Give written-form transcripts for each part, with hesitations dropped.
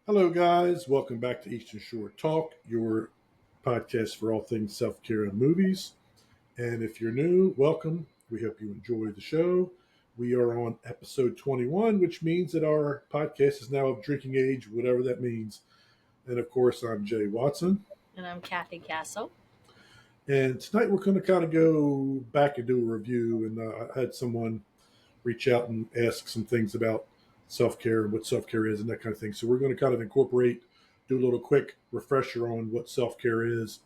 Hello, guys. Welcome back to Eastern Shore Talk, your podcast for all things self care and movies. And if you're new, welcome. We hope you enjoy the show. We are on episode 21, which means that our podcast is now of drinking age, whatever that means. And of course, I'm Jay Watson. And I'm Cathy Castle. And tonight we're going to kind of go back and do a review. And I had someone reach out and ask some things about self care and what self care is and that kind of thing. So we're going to kind of incorporate, do a little quick refresher on what self care is,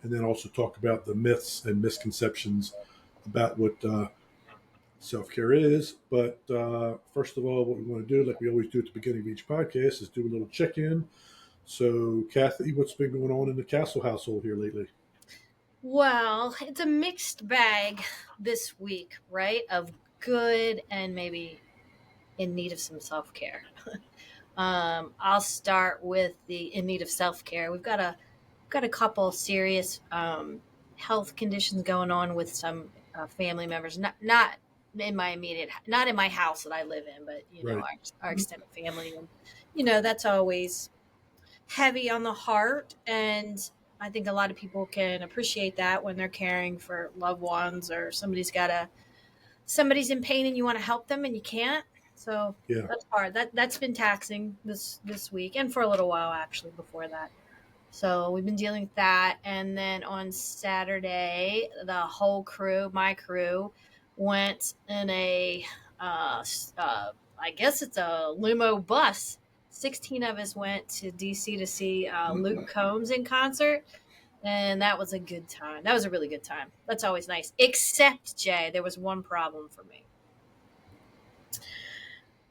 and then also talk about the myths and misconceptions about what self care is. But first of all, what we want to do, like we always do at the beginning of each podcast, is do a little check in. So, Kathy, what's been going on in the Castle household here lately? Well, it's a mixed bag this week, right? Of good and maybe in need of some self care. I'll start with the in need of self care. We've got a couple serious health conditions going on with some family members. Not in my immediate, not in my house that I live in, but Right. our extended family, and that's always heavy on the heart. And I think a lot of people can appreciate that when they're caring for loved ones, or somebody's in pain and you want to help them and you can't. So Yeah. that's hard. That's been taxing this week, and for a little while actually before that. So we've been dealing with that. And then on Saturday, the whole crew, my crew, went in a, I guess it's a limo bus. 16 of us went to DC to see Luke Combs in concert. And that was a good time. That was a really good time. That's always nice. Except, Jay, there was one problem for me.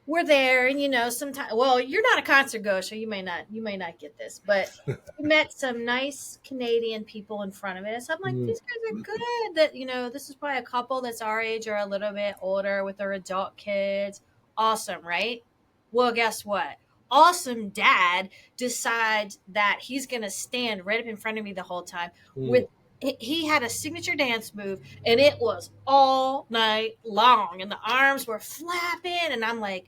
We're there, and sometimes, well, you're not a concert goer, so you may not get this, but we met some nice Canadian people in front of us. I'm like, Mm. these guys are good. That this is probably a couple that's our age or a little bit older with their adult kids. Awesome, right? Well, guess what? Awesome dad decides that he's gonna stand right up in front of me the whole time with. Mm. He had a signature dance move, and it was all night long, and the arms were flapping, and I'm like,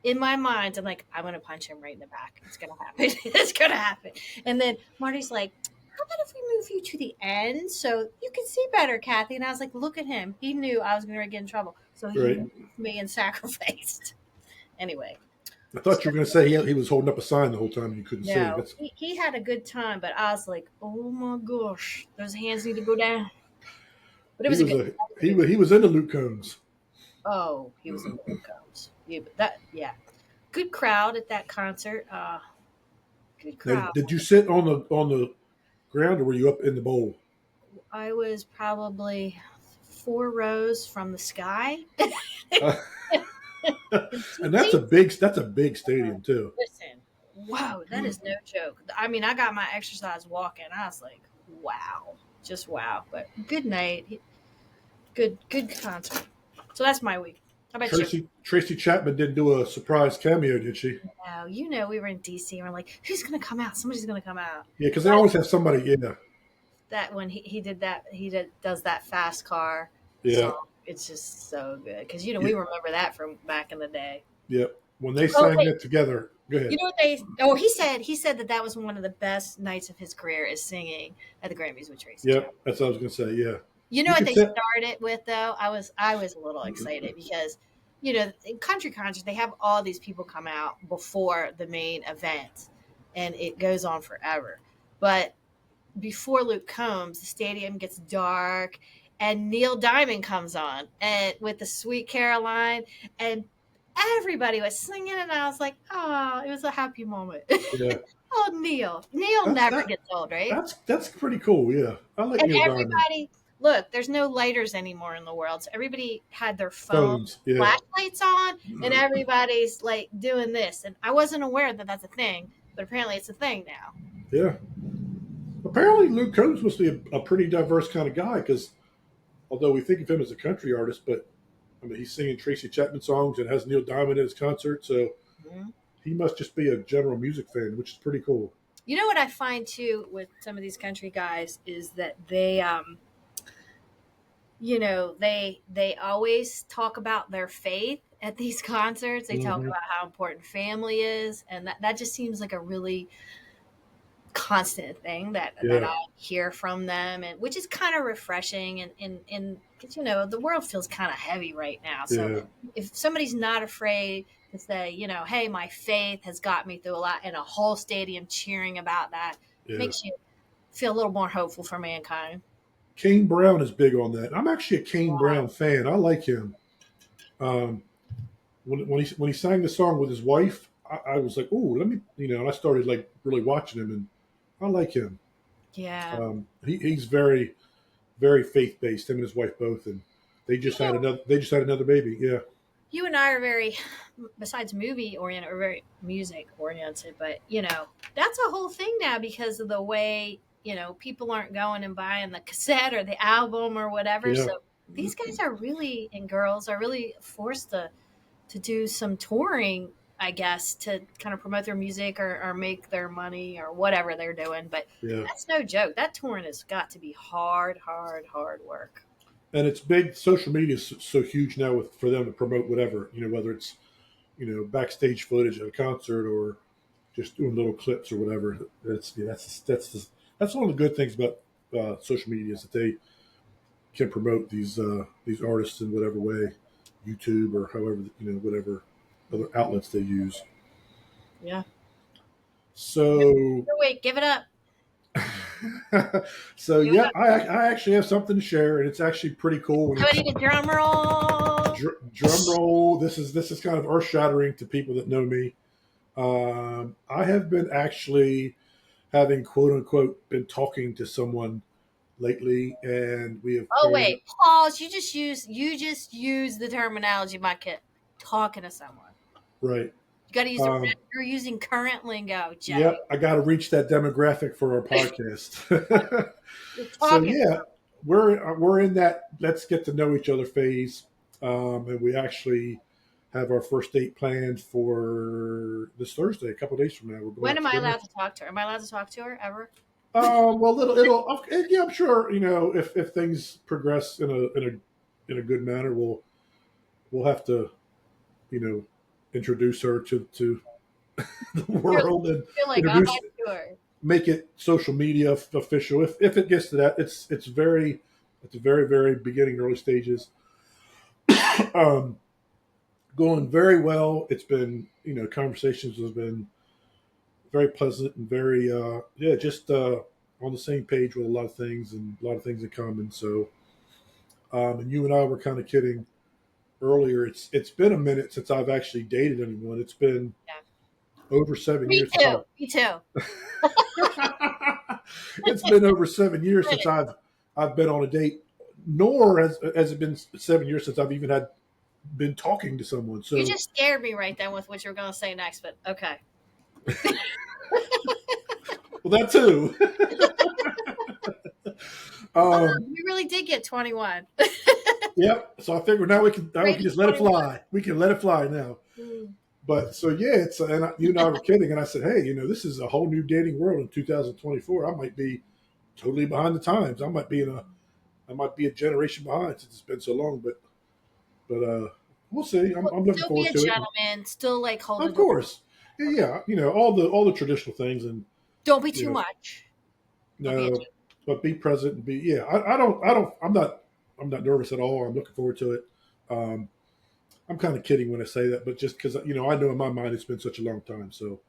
in my mind, I'm like, I'm gonna punch him right in the back. It's gonna happen. It's gonna happen. And then Marty's like, how about if we move you to the end so you can see better, Cathy? And I was like, look at him. He knew I was gonna get in trouble. So he Right. moved me and sacrificed. Anyway. I thought So you were going to say he was holding up a sign the whole time and you couldn't see. no, That's he had a good time, but I was like, oh my gosh, those hands need to go down. But it he was a was good a he was into Luke Combs. oh, he was in the comes. Yeah, but yeah. Good crowd at that concert. Good Now, crowd. did you sit on the ground or were you up in the bowl? I was probably 4 rows from the sky. Uh, and See? that's a big stadium too. Listen, wow, that is no joke. I mean, I got my exercise walking. I was like, wow, just wow. But good night, good concert. So that's my week. How about you? Tracy Chapman didn't do a surprise cameo, did she? Now we were in DC and we're like, who's gonna come out? Somebody's gonna come out. Yeah, because they That always have somebody. Yeah, that when he did that does that fast car yeah, song. It's just so good because yeah, we remember that from back in the day. yeah. When they Oh sang wait, that together, go you ahead. know what they? Oh, he said that was one of the best nights of his career is singing at the Grammys with Tracy Yep, Chapman. that's what I was going to say. Yeah, You know you what can they say. started with though? I was a little excited because in country concerts they have all these people come out before the main event, and it goes on forever. But before Luke Combs, the stadium gets dark, and Neil Diamond comes on and with the Sweet Caroline, and everybody was singing, and I was like, oh, it was a happy moment. Yeah, Oh, Neil that's never that. gets old, right? That's pretty cool. Yeah, I like And Neil Diamond. everybody, look, there's no lighters anymore in the world, so everybody had their phone Phones. Yeah, flashlights on, and everybody's like doing this, and I wasn't aware that that's a thing, but apparently it's a thing now. yeah. Apparently, Luke Combs must be a pretty diverse kind of guy because although we think of him as a country artist, but I mean, he's singing Tracy Chapman songs and has Neil Diamond at his concert, so Mhm. he must just be a general music fan, which is pretty cool. You know what I find too with some of these country guys is that they always talk about their faith, at these concerts. They talk Hmm. about how important family is, and that just seems like a really constant thing that Yeah, I hear from them, and which is kind of refreshing. And because the world feels kind of heavy right now. So yeah, if somebody's not afraid to say, hey, my faith has got me through a lot, and a whole stadium cheering about that yeah. makes you feel a little more hopeful for mankind. Kane Brown is big on that. I'm actually a Kane Right. Brown fan. I like him. Um, when he sang the song with his wife, I was like, oh, let me, and I started like really watching him, and I like him. Yeah. He's very, very faith based. Him and his wife both, and You know, they just had another baby. Yeah, you and I are very, besides movie oriented, or very music oriented, but that's a whole thing now because of the way, people aren't going and buying the cassette or the album or whatever. yeah, So these guys are really, and girls are really forced to do some touring, I guess, to kind of promote their music or make their money or whatever they're doing. But yeah. that's no joke. That touring has got to be hard, hard, hard work. And it's big. Social media is so huge now for them to promote whatever, whether it's backstage footage at a concert or just doing little clips or whatever. That's one of the good things about social media is that they can promote these artists in whatever way, YouTube or however whatever other outlets they use. Yeah. So No, wait, give it up. so Give it yeah, up. I actually have something to share, and it's actually pretty cool. When Do I it's need a drum roll? drum roll, this is kind of earth shattering to people that know me. I have been actually having quote unquote been talking to someone lately, and we have Oh paired up. wait, pause. You just use the terminology, my kid. Talking to someone. Right. You got to use it. Um, You're using current lingo, Jay. yep, I got to reach that demographic for our podcast. You're So talking. yeah, we're in that let's get to know each other phase, and we actually have our first date planned for this Thursday, a couple of days from now. We're going When out am to I dinner. allowed to talk to her? Am I allowed to talk to her ever? Well, yeah, I'm sure if things progress in a good manner, we'll have to you know introduce her to the You're, world and you're like, I'm introduce not sure. make it social media official. If it gets to that, it's very at the very very beginning early stages. um, Going very well. It's been conversations have been very pleasant and very yeah just on the same page with a lot of things and a lot of things in common. So and you and I were kind of kidding earlier. It's been a minute since I've actually dated anyone. It's been Yeah. over seven Me years since too. I've Me too. it's been over 7 years since I've been on a date. Nor has it been 7 years since I've even had been talking to someone. You So just scared me right then with what you were going to say next, but okay. well, that too. Oh, um, you really did get 21. yep. So I figured now we can Greatest just let it 21. fly. We can let it fly now. Mm. But so yeah, you and I were kidding, and I said, hey, this is a whole new dating world in 2024. I might be totally behind the times. I might be a generation behind since it's been so long. But we'll see. I'm looking Still be forward a to it. gentleman. Still like hold the Of door. course, yeah. All the traditional things, and Don't be you too know, much. But be a no, but be present and be yeah. I don't. I'm not nervous at all. I'm looking forward to it. Um, I'm kind of kidding when I say that, but just because I know in my mind it's been such a long time. So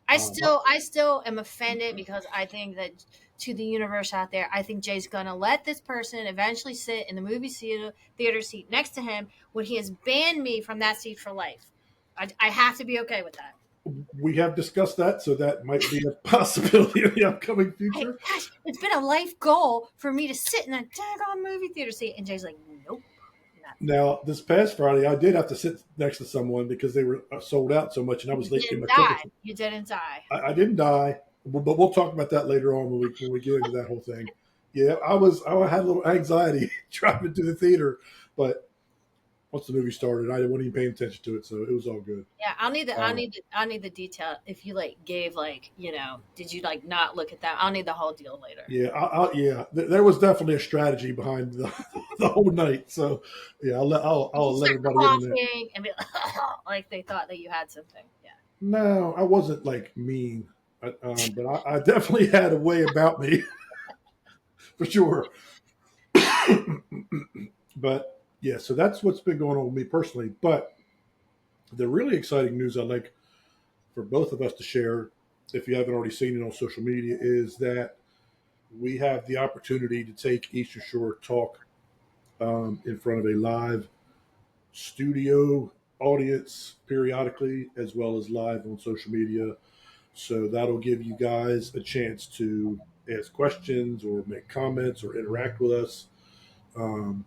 I um, still I still am offended because I think that to the universe out there, I think Jay's gonna let this person eventually sit in the movie theater seat next to him when he has banned me from that seat for life. I have to be okay with that. we have discussed that, so that might be a possibility in the upcoming Hey, future. gosh, it's been a life goal for me to sit in that daggone movie theater seat, and Jay's like, nope, not for me. Now, this past Friday, I did have to sit next to someone because they were sold out so much, and I You was late getting didn't my die. tickets. You didn't die. I didn't die, but we'll talk about that later on when we get into that whole thing. Yeah, I had a little anxiety driving to the theater, but once the movie started, I wasn't even paying attention to it, so it was all good. Yeah, Um, I'll need the detail. If you like gave like, did you like not look at that? I'll need the whole deal later. yeah, yeah, there was definitely a strategy behind the, the whole night. So yeah, Did you I'll let start everybody in on that. coughing and be like they thought that you had something? Yeah. No, I wasn't like mean, but I definitely had a way about me for sure. But yeah, so that's what's been going on with me personally. But the really exciting news I'd like for both of us to share, if you haven't already seen it on social media, is that we have the opportunity to take Eastern Shore Talk in front of a live studio audience periodically, as well as live on social media. So that'll give you guys a chance to ask questions or make comments or interact with us. Um,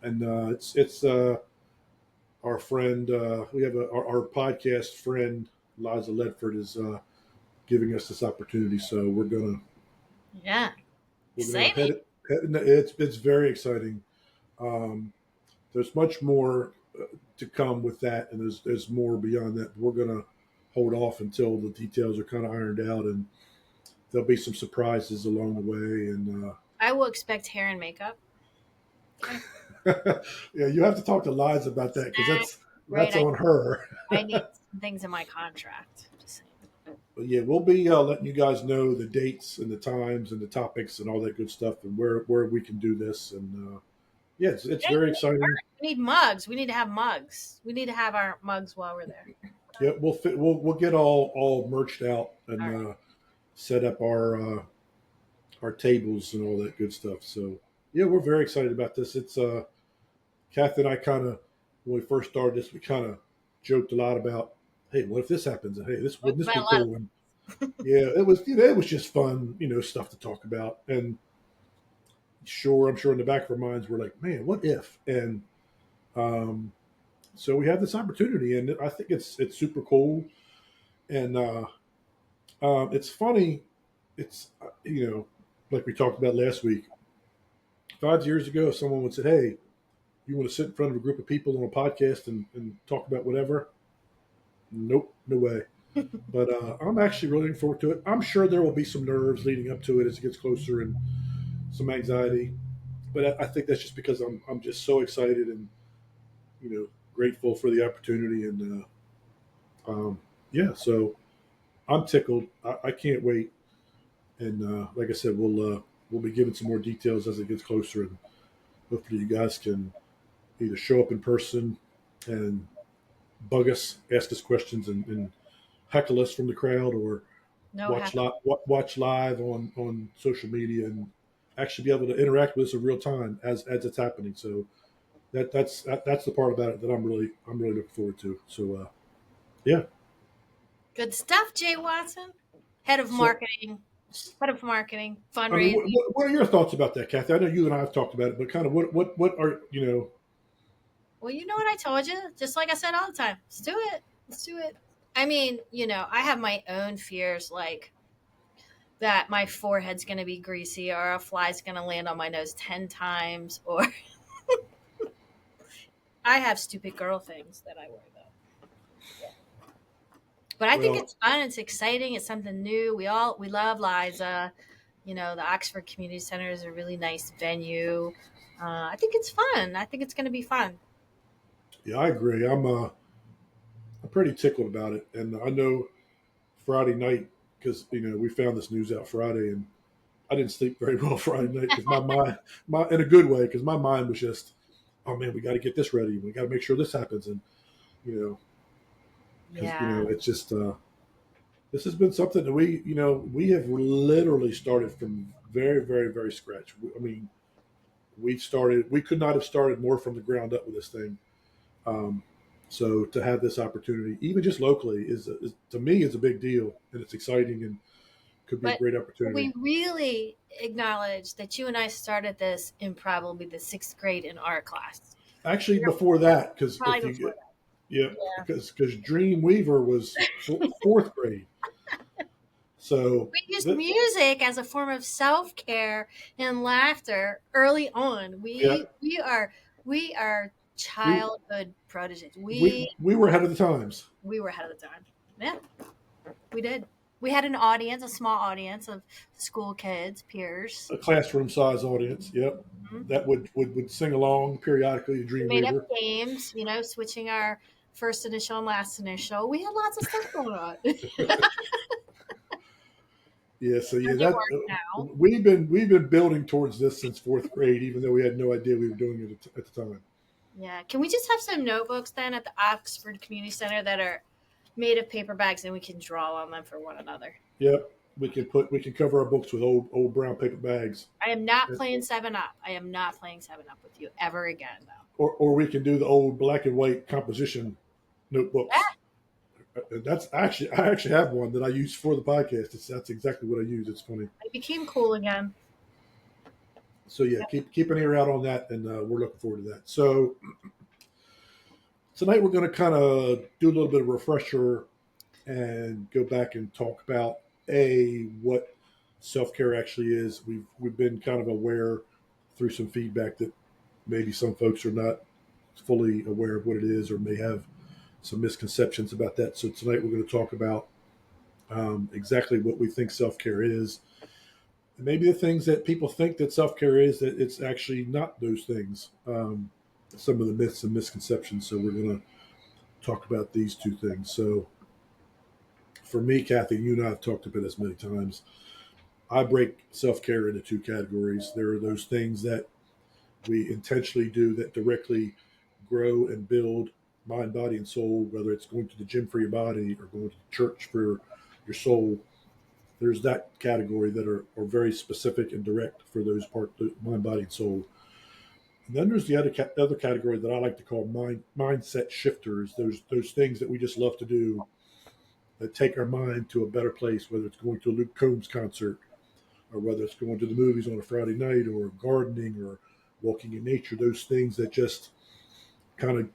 and it's our friend. We have our podcast friend Liza Ledford is giving us this opportunity. So Yeah. we're gonna Exciting. it's very exciting. Um, there's much more to come with that, and there's more beyond that. We're gonna hold off until the details are kind of ironed out, and there'll be some surprises along the way. And I will expect hair and makeup. Okay. yeah, you have to talk to Liza about that because Snack. Right. that's on her. I need some things in my contract. Just saying. But yeah, we'll be letting you guys know the dates and the times and the topics and all that good stuff, and where we can do this. And yeah, it's Hey, very exciting. we need mugs. We need to have mugs. We need to have our mugs while we're there. Yeah, we'll get all merged out All and right. set up our tables and all that good stuff. So yeah, we're very excited about this. It's Kath and I kind of when we first started this, we kind of joked a lot about, hey, what if this happens? And hey, this Talked wouldn't this about be a lot of cool? And yeah, it was just fun, stuff to talk about. And sure, I'm sure in the back of our minds, we're like, man, what if? And um, so we have this opportunity, and I think it's super cool. And it's funny. It's like we talked about last week. 5 years ago, if someone would say, "Hey, you want to sit in front of a group of people on a podcast and talk about whatever?" Nope, no way. But I'm actually really looking forward to it. I'm sure there will be some nerves leading up to it as it gets closer and some anxiety. But I think that's just because I'm just so excited and grateful for the opportunity and yeah. So I'm tickled. I can't wait. And like I said, we'll be giving some more details as it gets closer, and hopefully you guys can either show up in person and bug us, ask us questions, and heckle us from the crowd, or no heckle. watch live on social media and actually be able to interact with us in real time as it's happening. So that's the part about it that I'm really looking forward to. So yeah. Good stuff, Jay Watson. Head of So marketing. Head of marketing. I mean, Fundraising. what are your thoughts about that, Kathy? I know you and I have talked about it, but kind of what are Well, you know what I told you? Just like I said all the time. Let's do it. Let's do it. I mean, I have my own fears, like that my forehead's going to be greasy or a fly's going to land on my nose 10 times, or I have stupid girl things that I worry about. But I think well, it's fun. It's exciting. It's something new. We love Liza. The Oxford Community Center is a really nice venue. I think it's fun. I think it's going to be fun. yeah, I agree. I'm pretty tickled about it, and I know Friday night because we found this news out Friday, and I didn't sleep very well Friday night because my mind, my in a good way, because my mind was just, oh man, we got to get this ready. We got to make sure this happens, and you know, because Yeah. it's just this has been something that we have literally started from very very very scratch. I mean, we could not have started more from the ground up with this thing. Um, so to have this opportunity, even just locally, is to me is a big deal, and it's exciting and could be a But great opportunity. we really acknowledge that you and I started this in probably the sixth grade in art class. Actually, before that, because Probably if before you that. yeah, Yeah. because Dream Weaver was fourth grade, so We used th- music as a form of self care and laughter early on. yeah, We are childhood proteges. We were ahead of the times. We were ahead of the time. Yeah, we did. We had an audience, a small audience of school kids, peers. A classroom size audience. Yep, Mhm. that would sing along periodically. We Dream made up Weaver. games, switching our first initial and last initial. We had lots of stuff going on. Yeah, so yeah, Does it that work now? we've been building towards this since fourth grade, even though we had no idea we were doing it at the time. Yeah. Can we just have some notebooks then at the Oxford Community Center that are made of paper bags and we can draw on them for one another? Yep, we can cover our books with old brown paper bags, I am not playing 7 Up. I am not playing 7 Up with you ever again, though. or we can do the old black and white composition notebooks. Yeah, That's actually I actually have one that I use for the podcast. That's exactly what I use. It's funny. I became cool again. So yeah, keep an ear out on that, and we're looking forward to that. So tonight we're going to kind of do a little bit of refresher and go back and talk about what self care actually is. We've been kind of aware through some feedback that maybe some folks are not fully aware of what it is or may have some misconceptions about that. So tonight we're going to talk about exactly what we think self care is. And maybe the things that people think that self care is, that it's actually not those things. Some of the myths and misconceptions. So we're going to talk about these two things. So for me, Cathy, you and I have talked about this many times. I break self care into two categories. There are those things that we intentionally do that directly grow and build mind, body, and soul, whether it's going to the gym for your body or going to church for your soul. There's that category that are very specific and direct for those parts, mind, body, and soul. And then there's the other category that I like to call mindset shifters. Those things that we just love to do that take our mind to a better place, whether it's going to a Luke Combs concert or whether it's going to the movies on a Friday night or gardening or walking in nature. Those things that just kind of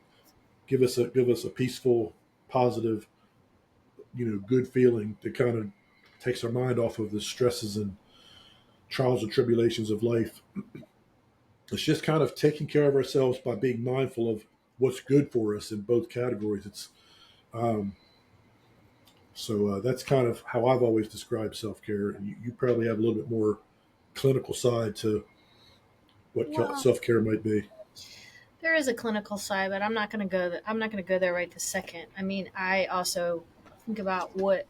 give us a peaceful, positive, good feeling that kind of takes our mind off of the stresses and trials and tribulations of life. It's just kind of taking care of ourselves by being mindful of what's good for us in both categories. It's um, that's kind of how I've always described self care. And you probably have a little bit more clinical side to what Well, self care might be. there is a clinical side, but I'm not going to go. I'm not going to go there right this second. I mean, I also think about what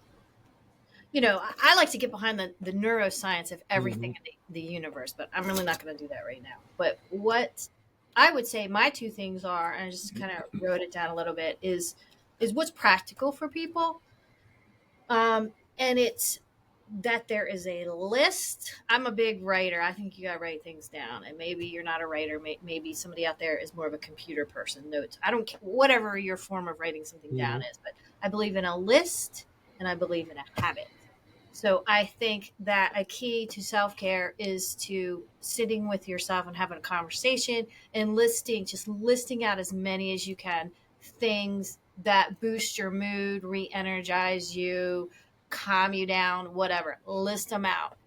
I like to get behind the neuroscience of everything Hmm. in the universe, but I'm really not going to do that right now. But what I would say my two things are, and I just kind of wrote it down a little bit, is what's practical for people, and it's that there is a list. I'm a big writer. I think you got to write things down, and maybe you're not a writer. Maybe somebody out there is more of a computer person. Notes. I don't care whatever your form of writing something down Hmm. is, but I believe in a list and I believe in a habit. So I think that a key to self care is to sitting with yourself and having a conversation and just listing out as many as you can things that boost your mood, re energize you, calm you down, whatever. List them out.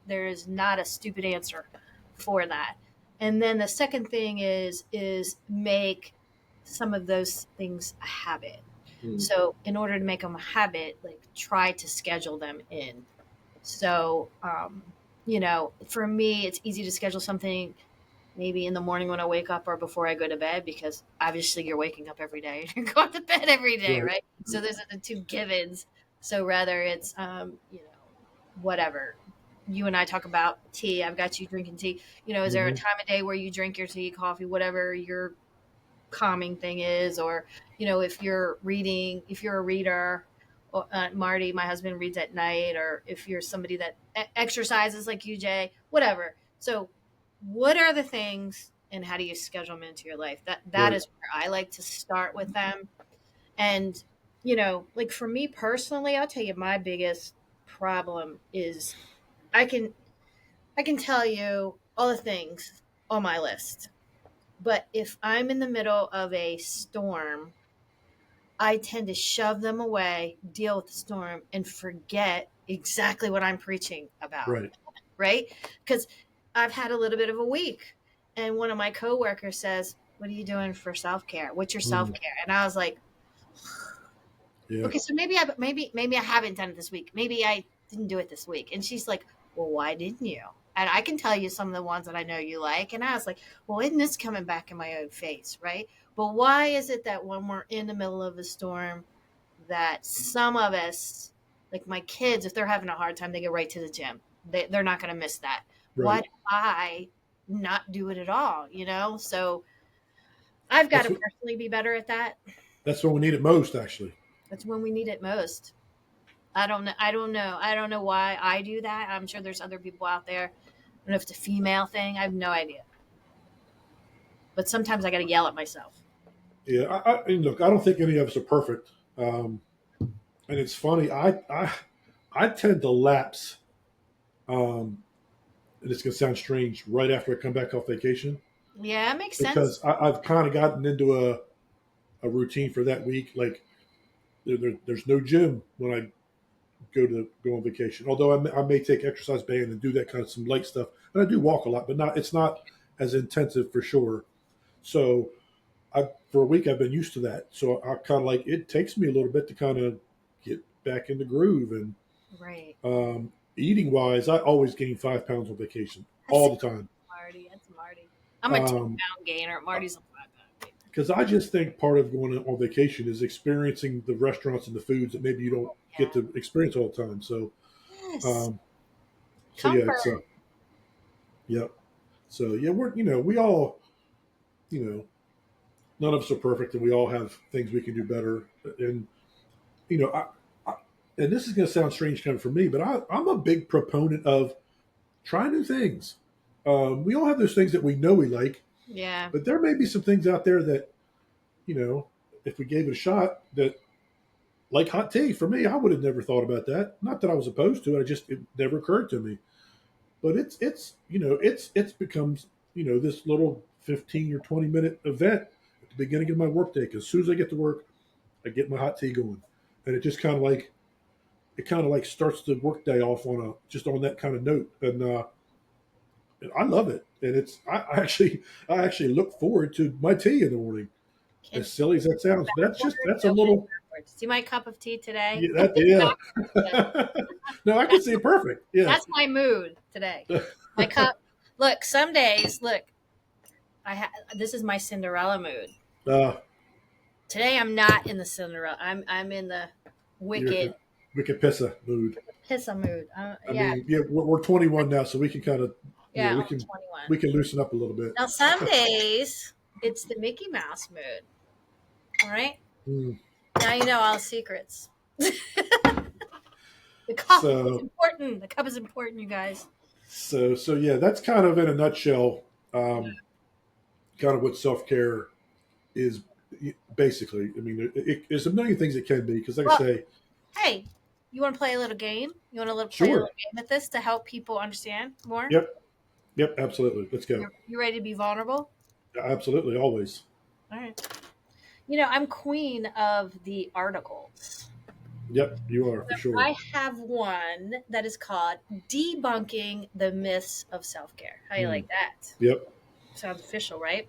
There is not a stupid answer for that. And then the second thing is make some of those things a habit. Hmm. So in order to make them a habit, like try to schedule them in. So, for me, it's easy to schedule something maybe in the morning when I wake up or before I go to bed because obviously you're waking up every day and you're going to bed every day, Right. right? So those are the two givens. So rather it's, whatever. You and I talk about tea. I've got you drinking tea. Is there a Hmm. time of day where you drink your tea, coffee, whatever your calming thing is, or if you're reading, if you're a reader, Marty, my husband, reads at night, or if you're somebody that exercises like you, Jay, whatever. So what are the things and how do you schedule them into your life? That Right. is where I like to start with them. And like for me personally, I'll tell you my biggest problem is i can I can tell you all the things on my list, but if I'm in the middle of a storm, I tend to shove them away, deal with the storm, and forget exactly what I'm preaching about, Right. right? Because I've had a little bit of a week. And one of my coworkers says, what are you doing for self-care? What's your Mm, self-care? And I was like, yeah. okay, so maybe I haven't done it this week. Maybe I didn't do it this week. And she's like, well, why didn't you? And I can tell you some of the ones that I know you like. And I was like, well, isn't this coming back in my own face, right? But why is it that when we're in the middle of a storm, that some of us, like my kids, if they're having a hard time, they go right to the gym. They're not going to miss that. Why Right. do I not do it at all? You know, so I've got That's to what. personally be better at that. That's when we need it most, actually. That's when we need it most. I don't know. I don't know. I don't know why I do that. I'm sure there's other people out there. I don't know if it's a female thing. I have no idea. But sometimes I got to yell at myself. Yeah. And look, I don't think any of us are perfect. Um, and it's funny. I tend to lapse. Um, and it's gonna sound strange right after I come back off vacation Yeah, it makes sense. because I've kind of gotten into a routine for that week. Like there's no gym when I go on vacation. Although I may take exercise band and do that kind of some light stuff, and I do walk a lot, but not it's not as intensive for sure. So I for a week I've been used to that. So I kind of like it takes me a little bit to kind of get back in the groove. And Right. eating wise, I always gain 5 pounds on vacation That's all the time. Marty. That's Marty. I'm a 10 Um, pound gainer. Marty's a 5 pound gainer. because I just think part of going on vacation is experiencing the restaurants and the foods that maybe you don't get Yeah. to experience all the time. So, Yes. um, so yeah, it's Comfort. yeah. So yeah, we all you know none of us are perfect, and we all have things we can do better. And you know, I and this is going to sound strange coming from me, but I'm a big proponent of trying new things. We all have those things that we know we like, Yeah. but there may be some things out there that you know, if we gave it a shot, that like hot tea for me, I would have never thought about that. Not that I was opposed to it, it never occurred to me. But it's becomes this little 15 or 20 minute event at the beginning of my workday. Because as soon as I get to work, I get my hot tea going, and it just kind of like starts the workday off on a just on that kind of note, and I love it. And I actually look forward to my tea in the morning. Can As silly as that sounds, but that's a open little backwards. See my cup of tea today? yeah, no, I can see it perfect. Yeah. That's my mood today. My cup. Look, some days, look, this is my Cinderella mood. uh, Today I'm not in the Cinderella. I'm in the you're in wicked the wicked pissa mood. pissa mood. I Yeah, mean, yeah, we're 21 now, so we can kind of, yeah, we I'm can 21. loosen up a little bit. Now some days it's the Mickey Mouse mood. All right. Mm. Now you know all the secrets. The cup is So, important. The cup is important, you guys. so yeah, that's kind of in a nutshell, kind of what self care is basically. I mean, there's a million things it can be because, like I Well, say, hey, you want to play a little game? You want to play a little sure, game with this to help people understand more? yep, yep, absolutely. Let's go. You ready to be vulnerable? Absolutely, always. All right. You know, I'm queen of the articles. Yep, you are for sure. I have one that is called Debunking the Myths of Self Care. How do you Mm. like that? Yep. Sounds official, right?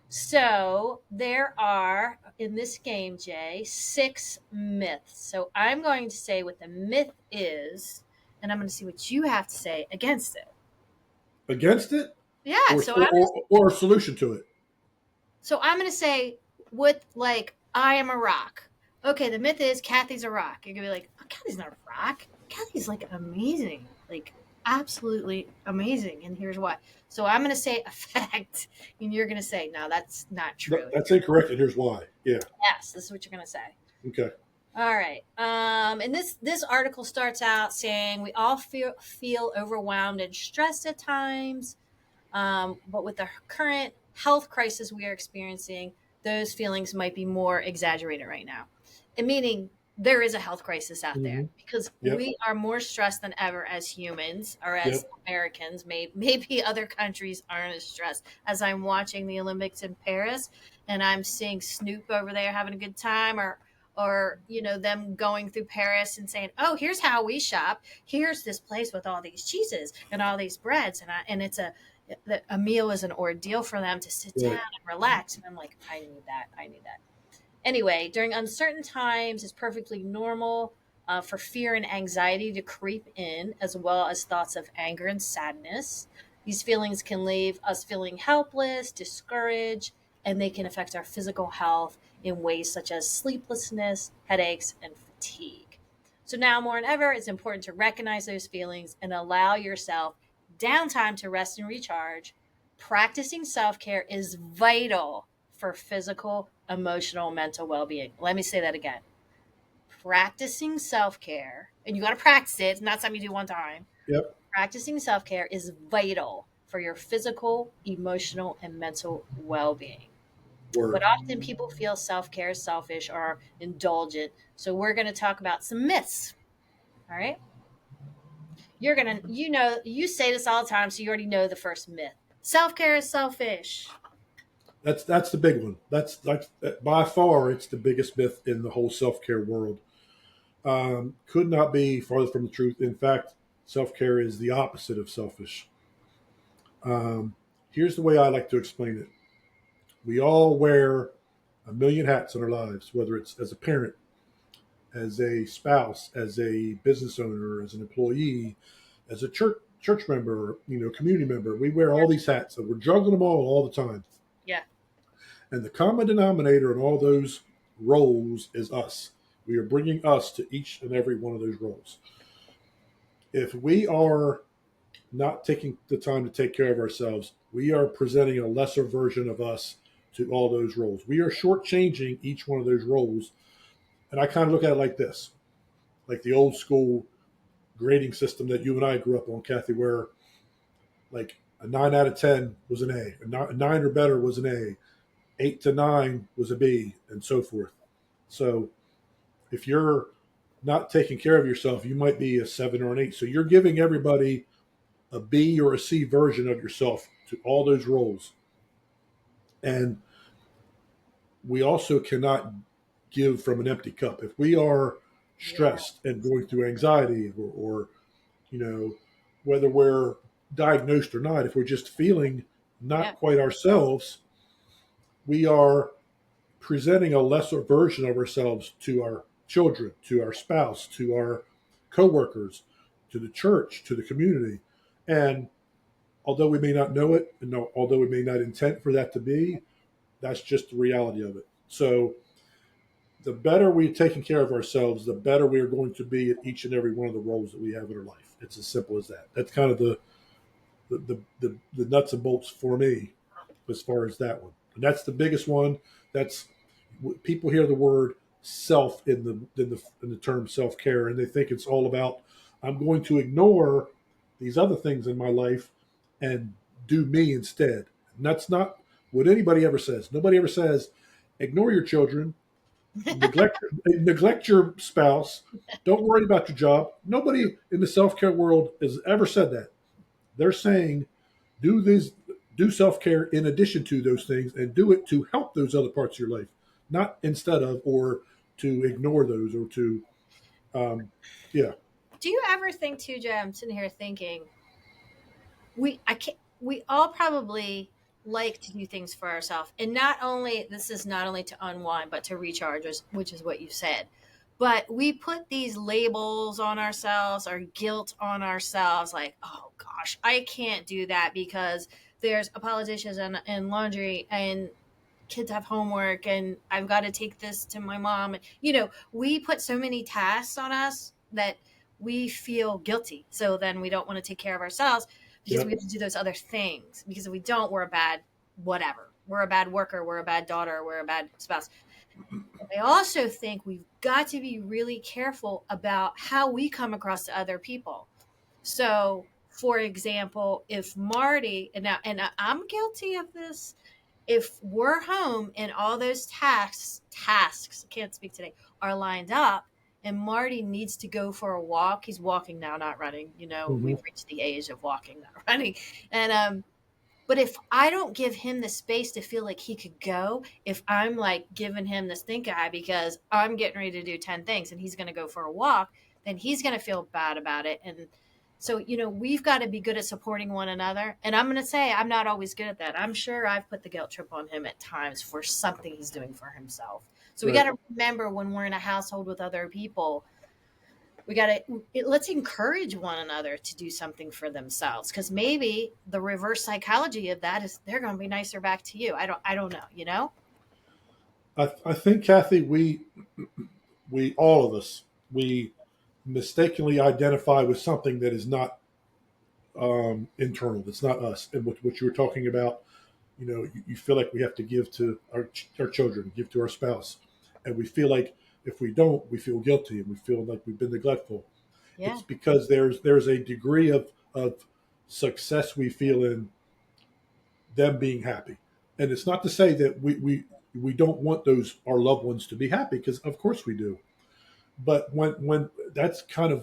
So there are, in this game, Jay, 6 myths. So I'm going to say what the myth is, and I'm going to see what you have to say against it. Against it, Yeah. or So or a solution to it. I'm going to say what, like, I am a rock. Okay, the myth is Cathy's a rock. You're gonna be like, oh, Cathy's not a rock. Cathy's like amazing, like absolutely amazing. And here's why. So I'm gonna say a fact, and you're gonna say, no, that's not true. That's incorrect, and here's why. Yeah. Yes, this is what you're gonna say. Okay. All right. And this article starts out saying we all feel overwhelmed and stressed at times, but with the current health crisis we are experiencing, those feelings might be more exaggerated right now. And meaning there is a health crisis out there Mm-hmm. because Yep. we are more stressed than ever as humans or as Yep. Americans. Maybe other countries aren't as stressed. As I'm watching the Olympics in Paris and I'm seeing Snoop over there having a good time, or them going through Paris and saying, "Oh, here's how we shop. Here's this place with all these cheeses and all these breads, and that a meal is an ordeal for them to sit down Right. and relax. And I'm like, I need that. I need that. Anyway, during uncertain times, it's perfectly normal for fear and anxiety to creep in, as well as thoughts of anger and sadness. These feelings can leave us feeling helpless, discouraged, and they can affect our physical health in ways such as sleeplessness, headaches, and fatigue. So now more than ever, it's important to recognize those feelings and allow yourself downtime to rest and recharge. Practicing self care is vital for physical, emotional, mental well being. Let me say that again. Practicing self care, and you got to practice it, it's not something you do one time. Yep. Practicing self care is vital for your physical, emotional, and mental well being. But Word. often people feel self care is selfish or indulgent. So we're going to talk about some myths. All right. You say this all the time, so you already know the first myth. Self care is selfish. That's the big one. That's by far it's the biggest myth in the whole self care world. Could not be farther from the truth. In fact, self care is the opposite of selfish. Um, Here's the way I like to explain it. We all wear a million hats in our lives, whether it's as a parent, as a spouse, as a business owner, as an employee, as a church member, community member. We wear all these hats, and we're juggling them all the time. Yeah. And the common denominator in all those roles is us. We are bringing us to each and every one of those roles. If we are not taking the time to take care of ourselves, we are presenting a lesser version of us to all those roles. We are shortchanging each one of those roles. And I kind of look at it like this, like the old school grading system that you and I grew up on, Cathy, where like a 9 out of 10 was an A, a nine or better was an A, 8 to 9 was a B, and so forth. So if you're not taking care of yourself, you might be a 7 or an 8. So you're giving everybody a B or a C version of yourself to all those roles. And we also cannot give from an empty cup. If we are Yeah. stressed and going through anxiety or you know, whether we're diagnosed or not, if we're just feeling Yeah. not quite ourselves, we are presenting a lesser version of ourselves to our children, to our spouse, to our coworkers, to the church, to the community. And although we may not know it, and although we may not intend for that to be, that's just the reality of it. So the better we're taking care of ourselves, the better we are going to be at each and every one of the roles that we have in our life. It's as simple as that. That's kind of the nuts and bolts for me as far as that one. And that's the biggest one. That's people hear the word self in the term self care, and they think it's all about I'm going to ignore these other things in my life and do me instead. And that's not what anybody ever says. Nobody ever says ignore your children, neglect your spouse, don't worry about your job. Nobody in the self care world has ever said that. They're saying do this, do self care in addition to those things, and do it to help those other parts of your life, not instead of or to ignore those or to, um, yeah, Do you ever think too, Jay? I'm sitting here thinking we all probably like to do things for ourselves, and not only this is not only to unwind but to recharge, which is what you said. But we put these labels on ourselves or guilt on ourselves, like, oh gosh, I can't do that because there's a politician and laundry and kids have homework and I've got to take this to my mom. We put so many tasks on us that we feel guilty. So then we don't want to take care of ourselves because yeah, we have to do those other things. Because if we don't, we're a bad whatever. We're a bad worker. We're a bad daughter. We're a bad spouse. I also think we've got to be really careful about how we come across to other people. So, for example, if Marty I'm guilty of this, if we're home and all those tasks, I can't speak today, are lined up and Marty needs to go for a walk, he's walking now, not running. hmm We've reached the age of walking, not running. And but if I don't give him the space to feel like he could go, if I'm like giving him the stink eye because I'm getting ready to do 10 things and he's going to go for a walk, then he's going to feel bad about it. And So, we've got to be good at supporting one another. And I'm going to say, I'm not always good at that. I'm sure I've put the guilt trip on him at times for something he's doing for himself. So we got Right. to remember when we're in a household with other people, we got to let's encourage one another to do something for themselves, because maybe the reverse psychology of that is they're going to be nicer back to you. I don't know. I think, Kathy, we all of us, we mistakenly identify with something that is not internal. That's not us. And what you were talking about, you feel like we have to give to our children, give to our spouse, and we feel like if we don't, we feel guilty and we feel like we've been neglectful. Yeah. It's because there's a degree of success we feel in them being happy, and it's not to say that we don't want those our loved ones to be happy, because of course we do. But when that's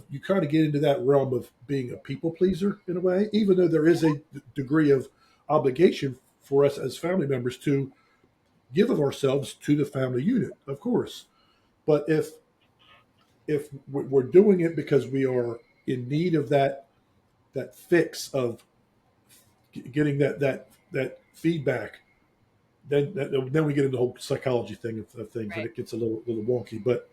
you kind of get into that realm of being a people pleaser in a way, even though there is a degree of obligation for us as family members to give of ourselves to the family unit, of course. But if we're doing it because we are in need of that fix of getting that feedback, then we get into the whole psychology thing of things, and Right. it gets a little wonky. But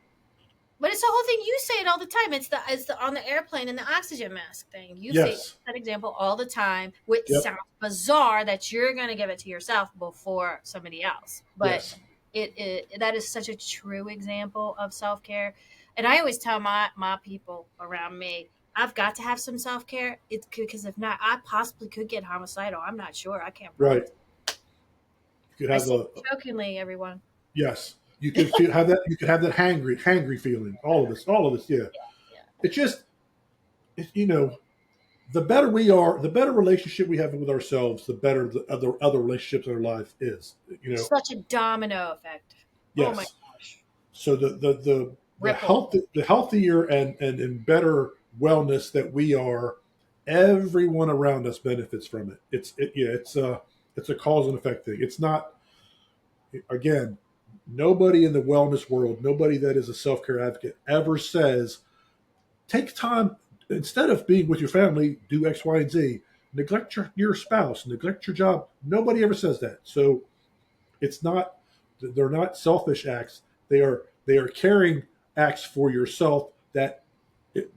But it's the whole thing. You say it all the time. It's the on the airplane and the oxygen mask thing. You say yes, that example all the time, which yep, sounds bizarre that you're going to give it to yourself before somebody else. But yes, it that is such a true example of self care. And I always tell my people around me, I've got to have some self care. It's because if not, I possibly could get homicidal. I'm not sure. I can't right. promise. You could I have say a it jokingly, everyone. yes. You could have that. You could have that hangry feeling. All of us. Yeah. Yeah. It's just, the better we are, the better relationship we have with ourselves, the better the other relationships in our life is. Such a domino effect. Oh my Yes. gosh. So Ripple. the healthier and better wellness that we are, everyone around us benefits from it. It's a cause and effect thing. It's not, again, nobody in the wellness world, nobody that is a self care advocate ever says take time, instead of being with your family, do X, Y, and Z. Neglect your spouse, neglect your job. Nobody ever says that. So it's not, they're not selfish acts. They are caring acts for yourself that,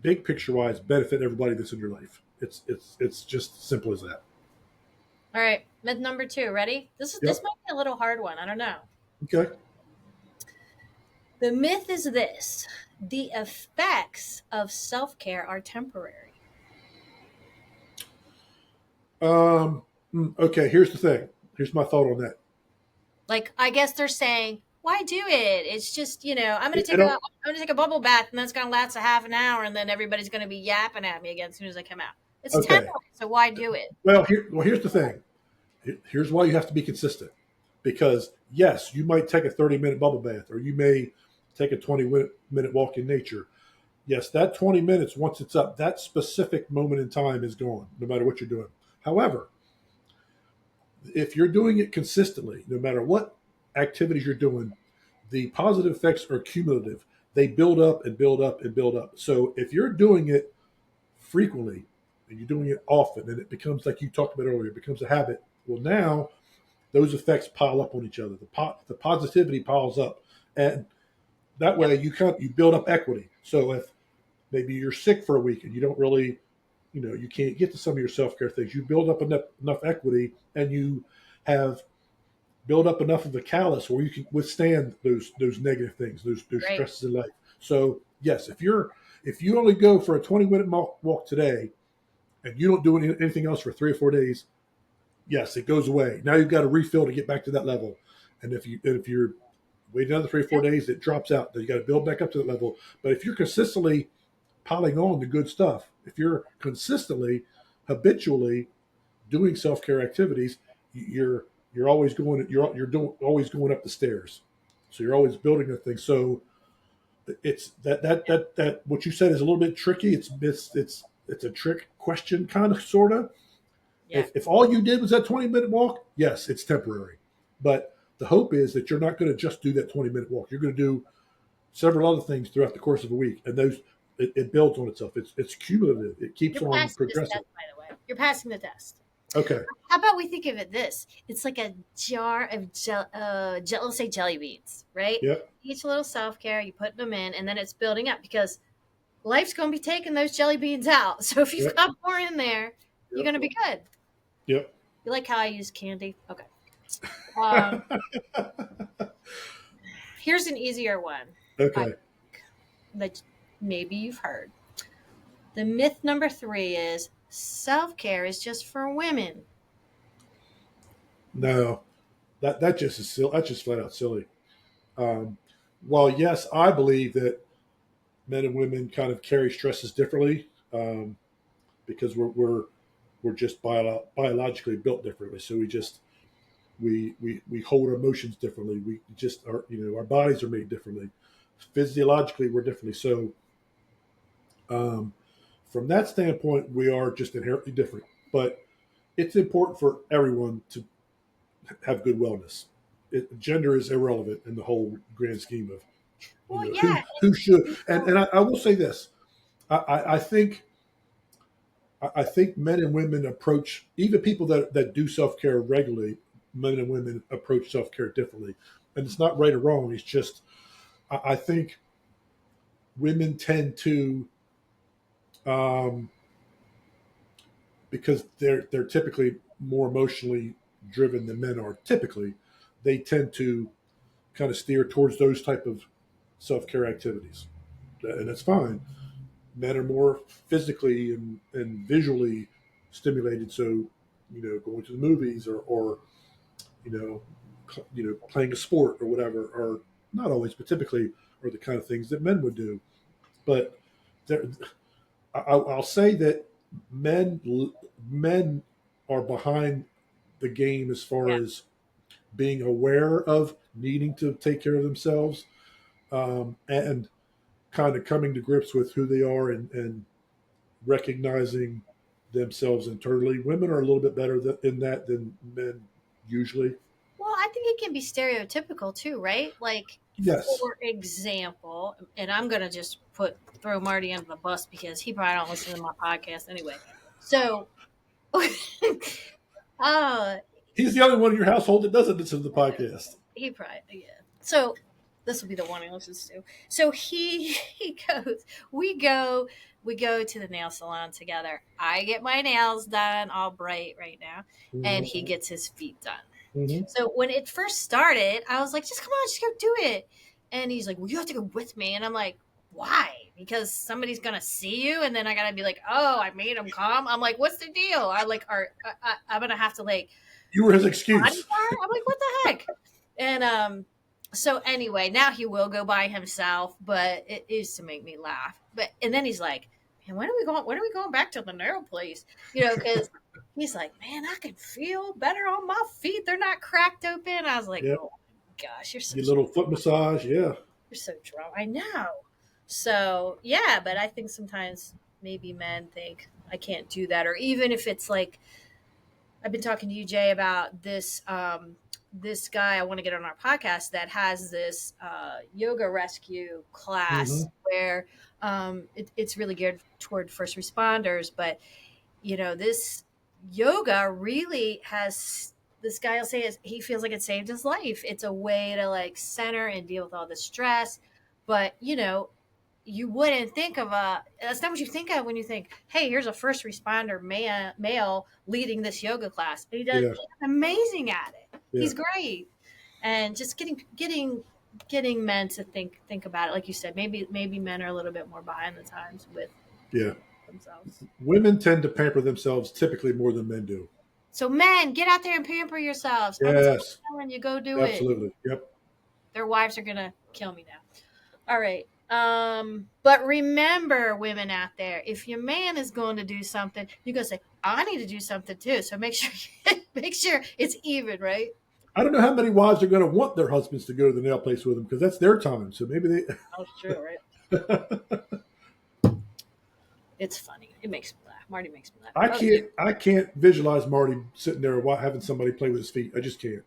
big picture wise, benefit everybody that's in your life. It's just simple as that. All right, myth number two. Ready? This Yep. might be a little hard one. I don't know. Okay. The myth is this: the effects of self care are temporary. Okay. Here's the thing. Here's my thought on that. Like, I guess they're saying, why do it? It's just, I don't. I'm gonna take a bubble bath, and that's gonna last a half an hour, and then everybody's gonna be yapping at me again as soon as I come out. It's Okay. temporary, so why do it? Here's the thing. Here's why you have to be consistent. Because yes, you might take a 30-minute bubble bath, or you may take a 20-minute walk in nature. Yes, that 20 minutes, once it's up, that specific moment in time is gone, no matter what you're doing. However, if you're doing it consistently, no matter what activities you're doing, the positive effects are cumulative. They build up and build up and build up. So if you're doing it frequently and you're doing it often, and it becomes, like you talked about earlier, it becomes a habit. Well, now those effects pile up on each other. The positivity piles up, and that Yep. way you build up equity. So if maybe you're sick for a week and you don't really, you can't get to some of your self care things, you build up enough equity, and you have build up enough of the callus where you can withstand those negative things, those Right. stresses in life. So yes, if you only go for a 20-minute walk today and you don't do anything else for 3 or 4 days, yes, it goes away. Now you've got to refill to get back to that level. And if you're wait another 3 or 4 days, it drops out. Then you got to build back up to that level. But if you're consistently piling on the good stuff, if you're consistently, habitually doing self care activities, you're always always going up the stairs. So you're always building a thing. So it's that what you said is a little bit tricky. It's a trick question, kind of, sort of. Yeah. If all you did was that 20-minute walk, yes, it's temporary. But the hope is that you're not going to just do that 20-minute walk. You're going to do several other things throughout the course of a week, and it builds on itself. It's cumulative. It keeps You're on passing this progressing. test, by the way. You're passing the test. Okay. How about we think of it this? It's like a jar of let's say jelly beans, right? Yep. Each little self care, you put them in, and then it's building up because life's going to be taking those jelly beans out. So if you've Yep. got more in there, you're Yep. going to be good. Yep. You like how I use candy? Okay. Um, here's an easier one. I, Okay. that maybe you've heard. The myth number 3 is self care is just for women. No, that just is silly. That's just flat out silly. Um, while yes, I believe that men and women kind of carry stresses differently because we're just biologically built differently. So we hold our emotions differently. We just are our bodies are made differently. Physiologically, we're differently. So um, from that standpoint, we are just inherently different. But it's important for everyone to have good wellness. Gender is irrelevant in the whole grand scheme of Well, who yeah. who should. And I will say this: I think men and women approach even people that do self care regularly. Men and women approach self care differently, and it's not right or wrong. It's just I think women tend to um, because they're typically more emotionally driven than men are. Typically, they tend to kind of steer towards those type of self care activities, and that's fine. Men are more physically and visually stimulated, so going to the movies or you know playing a sport or whatever are not always, but typically are the kind of things that men would do. But there, I'll say that men are behind the game as far Yeah. as being aware of needing to take care of themselves and kind of coming to grips with who they are and recognizing themselves internally. Women are a little bit better in that than men usually. Well, I think it can be stereotypical too, right? Like, Yes, for example, and I'm gonna just throw Marty under the bus because he probably don't listen to my podcast anyway. So, uh, he's the only one in your household that doesn't listen to the podcast. he probably yeah. So this will be the one he listens to. So he goes, we go to the nail salon together. I get my nails done, all bright right now, and Mm-hmm. he gets his feet done. Mm-hmm. So when it first started, I was like, just come on, just go do it. And he's like, well, you have to go with me. And I'm like, why? Because somebody's gonna see you, and then I gotta be like, oh, I made him come. I'm like, what's the deal? I'm gonna have to like You were his bodyguard. excuse. I'm like, what the heck? And so anyway, now he will go by himself, but it is to make me laugh. But and then he's like, man, when are we going? When are we going back to the nail place? Because he's like, man, I can feel better on my feet. They're not cracked open. I was like, Yep. oh my gosh, Your little foot massage. Yeah. you're so drunk. I know. So yeah, but I think sometimes maybe men think I can't do that, or even if it's like I've been talking to you, Jay, about this guy I want to get on our podcast that has this yoga rescue Mm-hmm. class where it's really geared toward first responders, but this yoga really has this guy will say he feels like it saved his life. It's a way to like center and deal with all the stress, but you wouldn't think of that's not what you think of when you think, hey, here's a first responder male leading this yoga class. And Yeah. he's amazing at it. Yeah. He's great. And just getting men to think about it. Like you said, maybe men are a little bit more behind the times with Yeah. themselves. Women tend to pamper themselves typically more than men do. So men, get out there and pamper yourselves. I'm Yes. telling you, go do it. Absolutely. Yep. Their wives are gonna kill me now. All right. But remember, women out there, if your man is going to do something, you gotta say, I need to do something too. So make sure make sure it's even, right? I don't know how many wives are going to want their husbands to go to the nail place with them because that's their time. So maybe they. That's true, right? It's funny. It makes me laugh. Marty makes me laugh. I can't visualize Marty sitting there having somebody play with his feet. I just can't.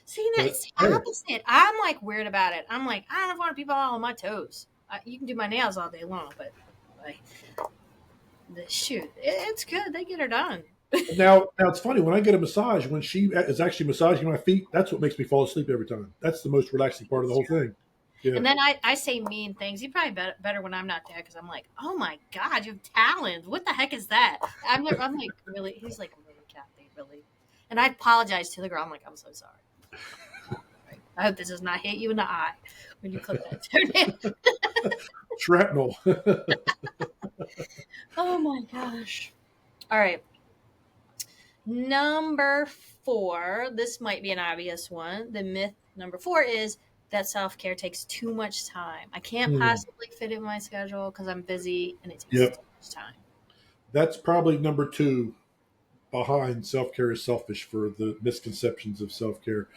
See, it's the Hey, opposite. I'm like weird about it. I'm like, I don't want people all on my toes. You can do my nails all day long, but Like, shoot, it's good. They get her done. Now it's funny when I get a massage. When she is actually massaging my feet, that's what makes me fall asleep every time. That's the most relaxing part of the whole thing. Yeah, And then I say mean things. You probably better when I'm not there because I'm like, oh my god, you have talent. What the heck is that? I'm like, really? He's like, really, Kathy, really? And I apologize to the girl. I'm like, I'm so sorry. I hope this does not hit you in the eye when you clip that toenail. shrapnel. Oh my gosh. All right. Number 4. This might be an obvious one. The myth number 4 is that self care takes too much time. I can't Hmm. possibly fit it in my schedule because I'm busy and it takes Yep, too much time. that's probably number two behind self care is selfish for the misconceptions of self care.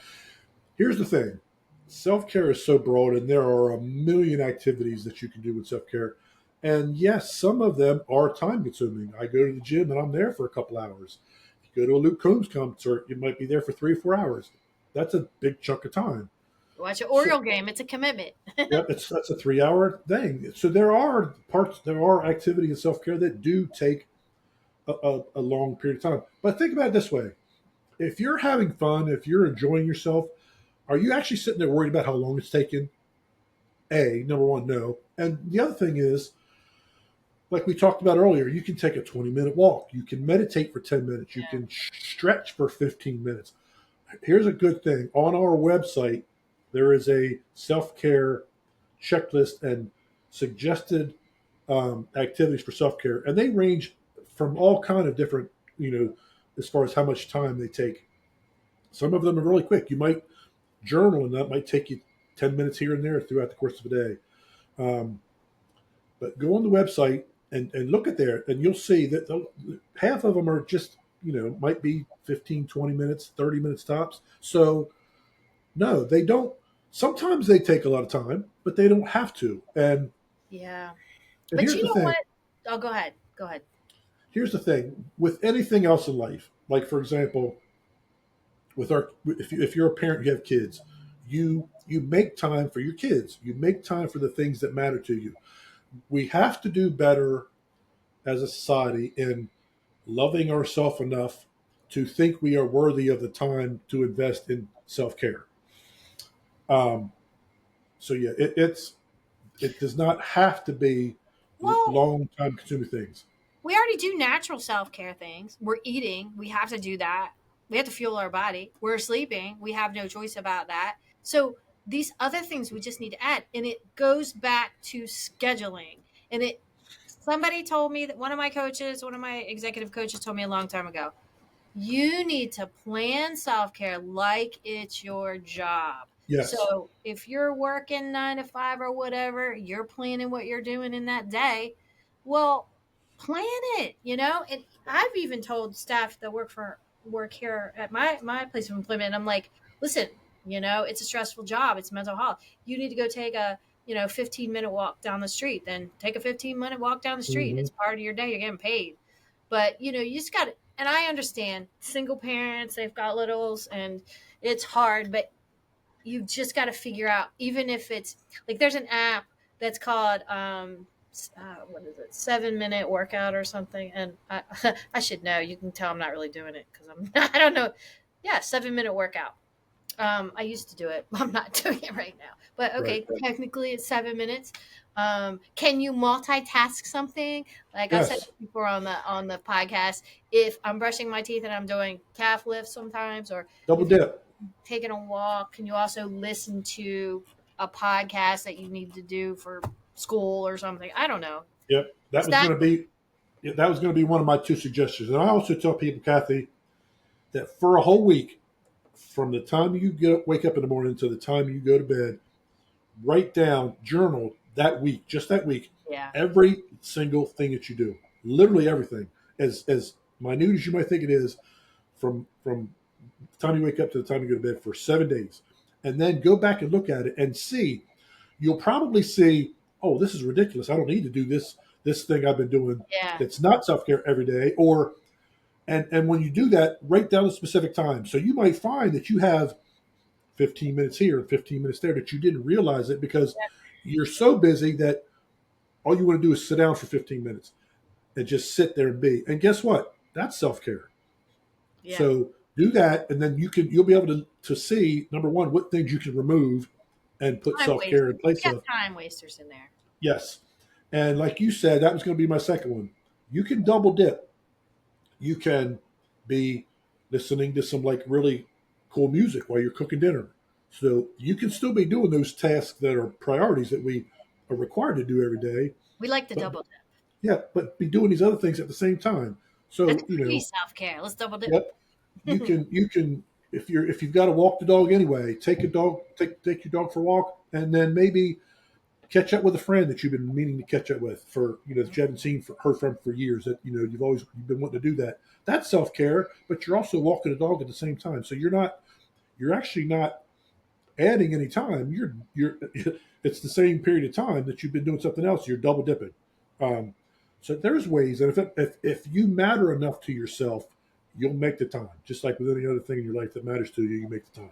Here's the thing: self care is so broad, and there are a million activities that you can do with self care. And yes, some of them are time consuming. I go to the gym and I'm there for a couple hours. If you go to a Luke Combs concert, you might be there for 3 or 4 hours. That's a big chunk of time. Watch an So, Oriole game. It's a commitment. yep, that's a 3 hour thing. So there are activities in self care that do take a long period of time. But think about it this way: if you're having fun, if you're enjoying yourself, are you actually sitting there worried about how long it's taking? Number one, no. And the other thing is, like we talked about earlier, you can take a 20-minute walk. You can meditate for 10 minutes. You Yeah. can stretch for 15 minutes. Here's a good thing on our website, there is a self care checklist and suggested activities for self care. And they range from all kind of different, as far as how much time they take. Some of them are really quick. You might journal, and that might take you 10 minutes here and there throughout the course of a day. Um, but go on the website and look at there, and you'll see that half of them are just, might be 15, 20 minutes, 30 minutes tops. So, no, they don't. Sometimes they take a lot of time, but they don't have to. Yeah. And But here's you the know thing. what? Oh, go ahead. Go ahead. Here's the thing. With anything else in life, like for example, if you're a parent, you have kids, you make time for your kids. You make time for the things that matter to you. We have to do better as a society in loving ourselves enough to think we are worthy of the time to invest in self care. Um, so yeah, it does not have to be Well, long time consuming things. we already do natural self care things. We're eating. We have to do that. We have to fuel our body. We're sleeping. We have no choice about that. So these other things we just need to add. And it goes back to scheduling. And somebody told me that one of my coaches, one of my executive coaches told me a long time ago, you need to plan self care like it's your job. Yes. So if you're working 9 to 5 or whatever, you're planning what you're doing in that day. Well, plan it. And I've even told staff that work here at my place of employment. I'm like, listen, it's a stressful job. It's mental health. You need to go take a 15-minute walk down the street. Then take a 15-minute walk down the street. Hmm. It's part of your day. You're getting paid. But you just got to, and I understand single parents, they've got littles and it's hard, but you just got to figure out, even if it's like there's an app that's called, what is it, 7-minute workout or something. And I should know. You can tell I'm not really doing it because I don't know. Yeah, 7-minute workout. I used to do it. I'm not doing it right now. But Right. okay, technically it's 7 minutes. Can you multitask something? Like I said Yes. before on the podcast, if I'm brushing my teeth and I'm doing calf lifts sometimes, or Double if you're dip. taking a walk, can you also listen to a podcast that you need to do for school or something? I don't know. Yep. That It's was that. going to be Yeah, that was going to be one of my two suggestions. And I also tell people, Kathy, that for a whole week, from the time you wake up in the morning to the time you go to bed, write down, journal that week, just that week, Yeah. every single thing that you do, literally everything, as minute as you might think it is, from the time you wake up to the time you go to bed for 7 days, and then go back and look at it and see. You'll probably see, oh, this is ridiculous. I don't need to do this thing I've been doing Yeah. that's not self care every day, or and when you do that, write down a specific time. So you might find that you have 15 minutes here and 15 minutes there that you didn't realize it because you're so busy that all you want to do is sit down for 15 minutes and just sit there and be. And guess what? That's self care. Yeah. So do that, and then you'll be able to see, number one, what things you can remove and put Time self care in wasters. We place got of. time wasters in there. Yes, and like you said, that was going to be my second one. You can double dip. You can be listening to some like really cool music while you're cooking dinner. So you can still be doing those tasks that are priorities that we are required to do every day. We like the But double dip. yeah, but be doing these other things at the same time. That's So pre self care. Let's double dip. yep, you can if you've got to walk the dog anyway, take your dog for a walk, and then maybe catch up with a friend that you've been meaning to catch up with for that you haven't heard from for years. That you've been wanting to do that. That's self care, but you're also walking the dog at the same time. So you're actually not adding any time. You're it's the same period of time that you've been doing something else. You're double dipping. Um, so there's ways, and if you matter enough to yourself, you'll make the time. Just like with any other thing in your life that matters to you, you make the time.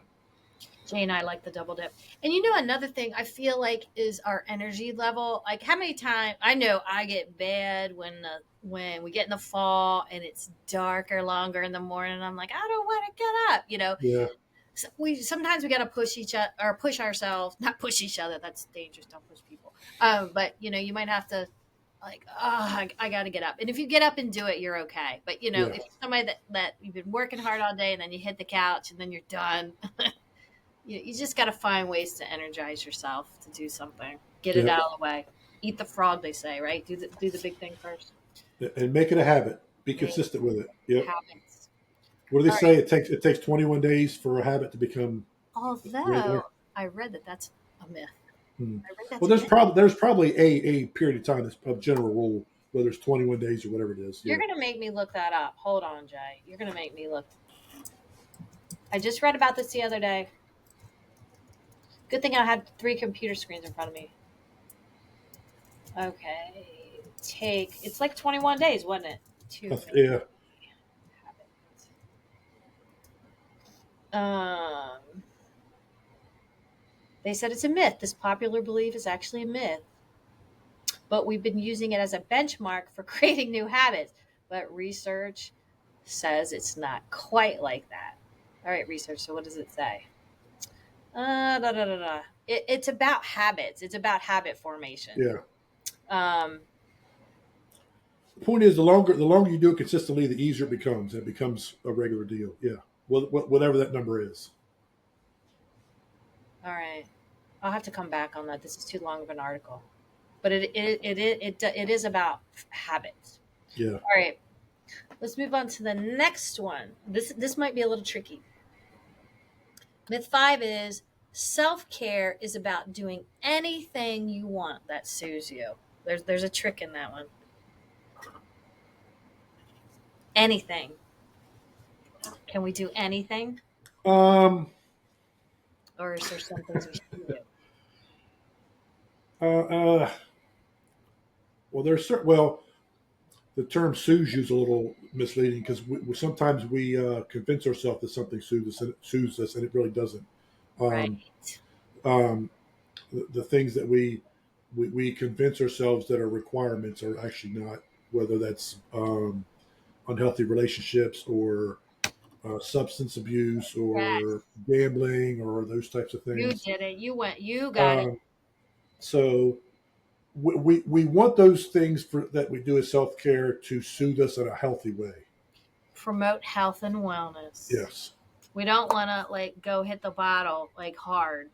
Jay and I like the double dip. And you know, another thing I feel like is our energy level. Like, how many times I know I get bad when we get in the fall and it's darker longer in the morning. I'm like, I don't want to get up. Yeah, So sometimes we got to push each other or push ourselves, not push each other. That's dangerous. Don't push people. But you might have to like, oh, I got to get up. And if you get up and do it, you're okay. But yeah, if you're somebody that you've been working hard all day and then you hit the couch and then you're done. You just got to find ways to energize yourself to do something. Get it yeah. out of the way. Eat the frog, they say, right? Do the big thing first. And make it a habit. Be Make consistent with it. Yep. habits. What do they All right. say? It takes 21 days for a habit to become Although regular. I read that that's a myth. Hmm. I read that's Well, a myth. there's probably a period of time that's a general rule, whether it's 21 days or whatever it is. You're Yeah. gonna make me look that up. Hold on, Jay. You're gonna make me look. I just read about this the other day. Good thing I had 3 computer screens in front of me. Okay. It's like 21 days, wasn't it? To make Yeah. habits. Um They said it's a myth. This popular belief is actually a myth, but we've been using it as a benchmark for creating new habits. But research says it's not quite like that. All right, research. So, what does it say? Da, da, da, da. It's about habits, it's about habit formation. Yeah. Um, The point is, the longer you do it consistently, the easier it becomes. It becomes a regular deal. Yeah. Whatever that number is. all right. I'll have to come back on that. This is too long of an article. But it is about habits. Yeah. All right. Let's move on to the next one. This might be a little tricky. Myth 5 is self-care is about doing anything you want that soothes you. There's a trick in that one. Anything. Can we do anything? Um. Or is there some things we shouldn't do? Uh. Well, the term "soothes you" is a little misleading because sometimes we convince ourselves that something soothes us, and it really doesn't. Right. Um, the things that we convince ourselves that are requirements are actually not. Whether that's unhealthy relationships or substance abuse or Yes. gambling or those types of You things. did it. You got it. Um, so we want those things that we do as self care to soothe us in a healthy way. Promote health and wellness. Yes. We don't want to like go hit the bottle like hard.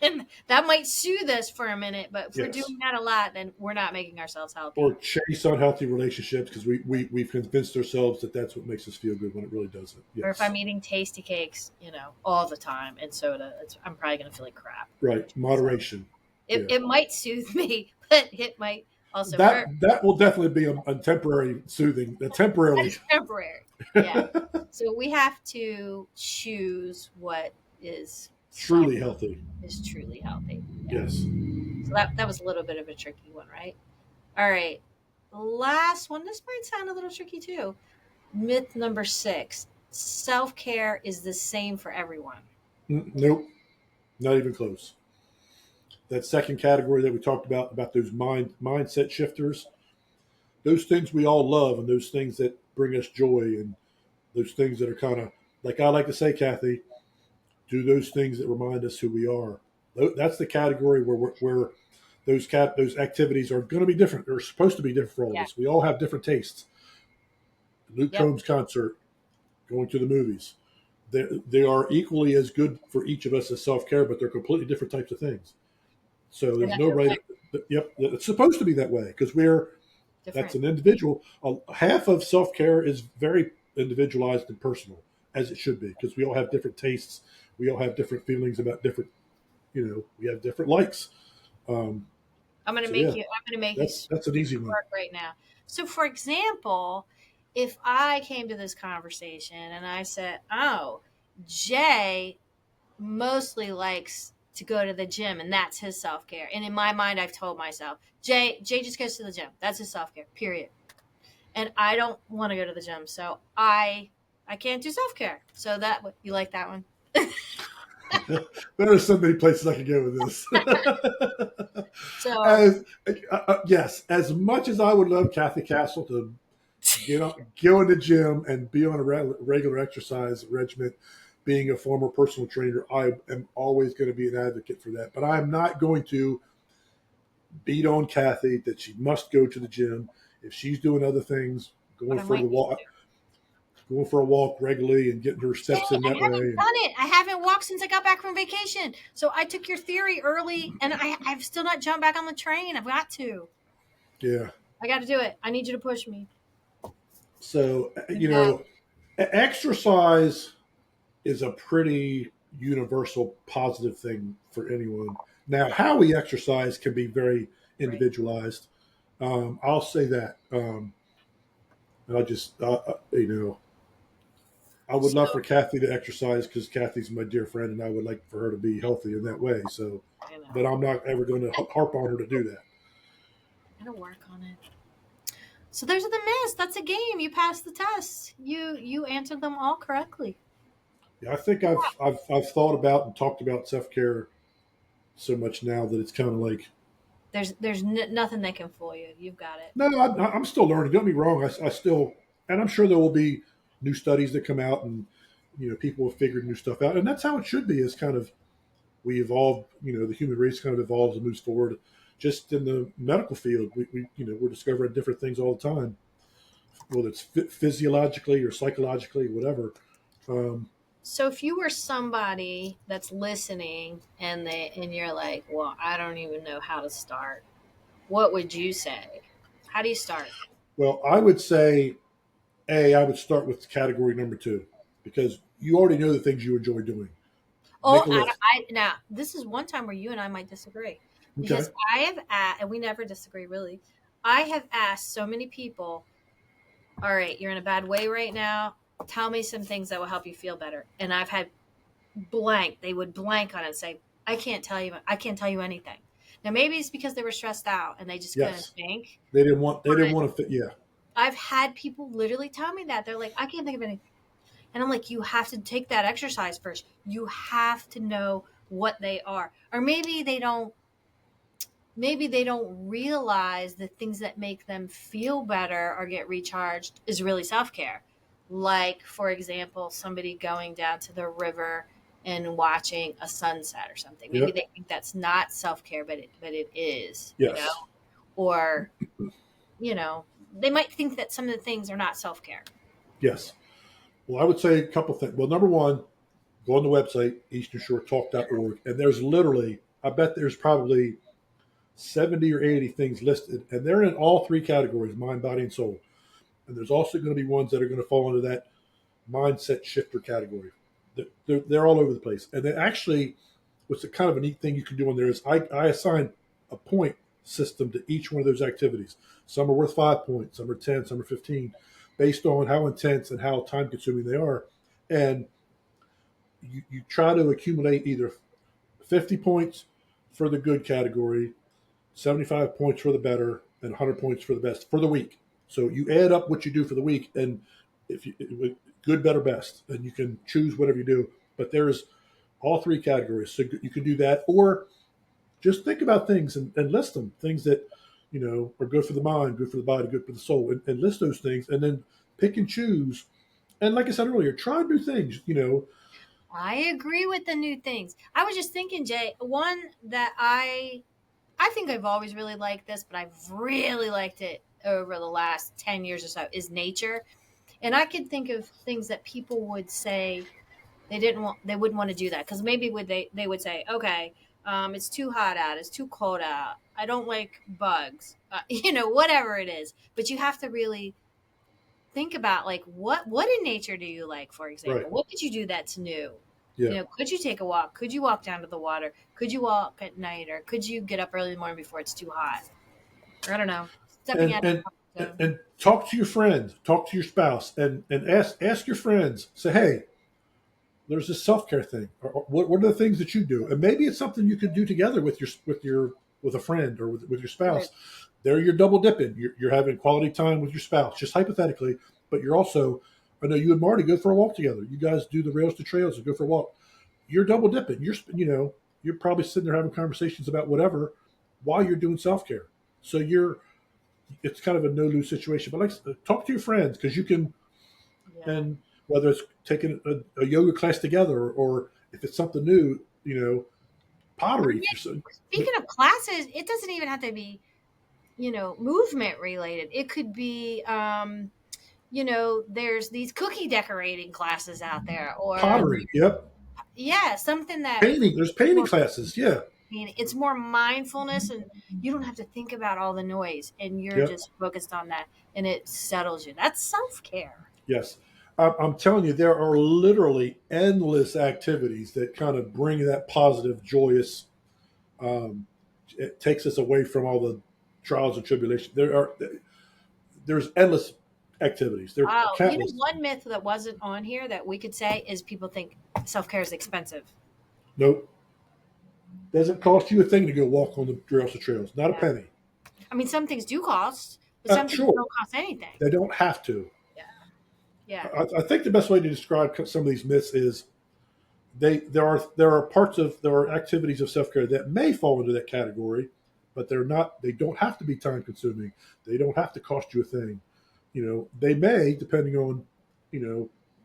And that might soothe us for a minute, but if we're Yes. doing that a lot, then we're not making ourselves healthy. Or chase unhealthy relationships because we've convinced ourselves that that's what makes us feel good when it really doesn't. Or if Yes. I'm eating tasty cakes, all the time and soda, I'm probably going to feel like crap. Right. So Moderation. it, Yeah. it might soothe me, but it might also hurt. That will definitely be a temporary soothing. A temporarily. That's temporary. Yeah. So we have to choose what is Truly healthy. is truly healthy. Yeah. Yes. So that was a little bit of a tricky one, right? All right. Last one. This might sound a little tricky too. Myth number 6. Self-care is the same for everyone. Nope. Not even close. that second category that we talked about those mindset shifters, those things we all love, and those things that bring us joy, and those things that are kind of like I like to say, Kathy, do those things that remind us who we are. That's the category where those activities are going to be different. They're supposed to be different for all of Yeah. us. We all have different tastes. Luke Yep. Combs concert, going to the movies. They are equally as good for each of us as self care, but they're completely different types of things. So And there's that's no right. okay. Yep, it's supposed to be that way because that's Different. an individual. Half of self care is very individualized and personal, as it should be, because we all have different tastes. We all have different feelings about different. We have different likes. Um, I'm gonna so make yeah, you. I'm gonna make you that's an easy one. work right now. So, for example, if I came to this conversation and I said, "Oh, Jay mostly likes to go to the gym, and that's his self care," and in my mind, I've told myself, Jay just goes to the gym. That's his self care. Period. And I don't want to go to the gym, so I can't do self care. So that you like that one? There are so many places I could go with this. So as Yes, as much as I would love Kathy Castle to go in the gym and be on a regular exercise regimen, being a former personal trainer, I am always going to be an advocate for that. But I'm not going to beat on Kathy that she must go to the gym if she's doing other things, what going I for the might need to walk, do. going for a walk regularly and getting her Jay, steps in I that way. haven't done it. I haven't walked since I got back from vacation. So I took your theory early, and I've still not jumped back on the train. I've got to. Yeah. I got to do it. I need you to push me. So You got exercise is a pretty universal positive thing for anyone. Now, how we exercise can be very right. individualized. I'll say that. I just, I would So love for Kathy to exercise because Kathy's my dear friend, and I would like for her to be healthy in that way. So, I know. but I'm not ever going to harp on her to do that. I gotta work on it. So those are the myths. That's a game. You passed the test. You answered them all correctly. Yeah, I think I've thought about and talked about self care so much now that it's kind of like, There's nothing that can fool you. You've got it. no, I'm still learning. Don't get me wrong. I still, and I'm sure there will be new studies that come out, and people have figured new stuff out, and that's how it should be. Is kind of we evolve. The human race kind of evolves and moves forward. Just in the medical field, we're discovering different things all the time, whether it's physiologically or psychologically, whatever. Um, So if you were somebody that's listening and you're like, well, I don't even know how to start, what would you say? How do you start? well, I would say, I would start with category number two because you already know the things you enjoy doing. Oh, Make a list. now this is one time where you and I might disagree Okay. because I have asked, and we never disagree really. I have asked so many people, all right, you're in a bad way right now. Tell me some things that will help you feel better. And I've had blank. They would blank on it and say, I can't tell you. I can't tell you anything. Now maybe it's because they were stressed out and they just couldn't Yes. think. They didn't want to fit. Yeah. I've had people literally tell me that. They're like, I can't think of anything. And I'm like, you have to take that exercise first. You have to know what they are. Or maybe they don't realize the things that make them feel better or get recharged is really self-care. Like, for example, somebody going down to the river and watching a sunset or something. Maybe Yep. they think that's not self-care, but it is, Yes. or you know, they might think that some of the things are not self-care. Yes. Well, I would say a couple things. Well, number one, go on the website, easternshoretalk.org, and there's literally, I bet there's probably 70 or 80 things listed, and they're in all three categories, mind, body, and soul. And there's also going to be ones that are going to fall into that mindset shifter category. They're all over the place. And then actually, what's a kind of a neat thing you can do on there is I assign a point system to each one of those activities. Some are worth 5 points, some are 10, some are 15, based on how intense and how time consuming they are. And you try to accumulate either 50 points for the good category, 75 points for the better, and 100 points for the best for the week. So you add up what you do for the week, and if you good, better, best, and you can choose whatever you do. But there's all three categories, so you can do that, or just think about things and list them. Things that are good for the mind, good for the body, good for the soul, and list those things, and then pick and choose. And like I said earlier, try new things. I agree with the new things. I was just thinking, Jay, one that I think I've always really liked this, but I've really liked it over the last 10 years or so is nature. And I could think of things that people would say they wouldn't want to do that because maybe they would say, okay, it's too hot out, it's too cold out, I don't like bugs, whatever it is. But you have to really think about like what in nature do you like, for Right. example, what could you do that's new. Yeah. Could you take a walk, could you walk down to the water, could you walk at night, or could you get up early in the morning before it's too hot, or I don't know, stepping and out of and your comfort zone. and talk to your friends, talk to your spouse, and ask your friends. Say, hey, there's this self care thing. Or what are the things that you do? And maybe it's something you could do together with a friend or with your Right. spouse. There, you're double dipping. You're having quality time with your spouse, just hypothetically. But you're also, I know you and Marty go for a walk together. You guys do the rails to trails and go for a walk. You're double dipping. You're probably sitting there having conversations about whatever while you're doing self care. So it's kind of a no lose situation. But talk to your friends because you can, Yeah. and whether it's taking a yoga class together or if it's something new, Or pottery. If yeah, you're so, speaking of classes, it doesn't even have to be movement related. It could be there's these cookie decorating classes out there, or pottery, yep. yeah, something that Painting, there's painting more classes, yeah, it's more mindfulness, and you don't have to think about all the noise, and you're yep, just focused on that, and it settles you. That's self-care. yes. I'm telling you, there are literally endless activities that kind of bring that positive, joyous. Um, it takes us away from all the trials and tribulations. There's endless activities. There are Oh, countless. one myth that wasn't on here that we could say is people think self-care is expensive. Nope, doesn't cost you a thing to go walk on the trails to trails. Not a Yeah. penny. I mean, some things do cost, but some things Sure, don't cost anything. they don't have to. Yeah. Yeah. I think the best way to describe some of these myths is there are there are activities of self care that may fall into that category, but they're not. They don't have to be time consuming. They don't have to cost you a thing. They may, depending on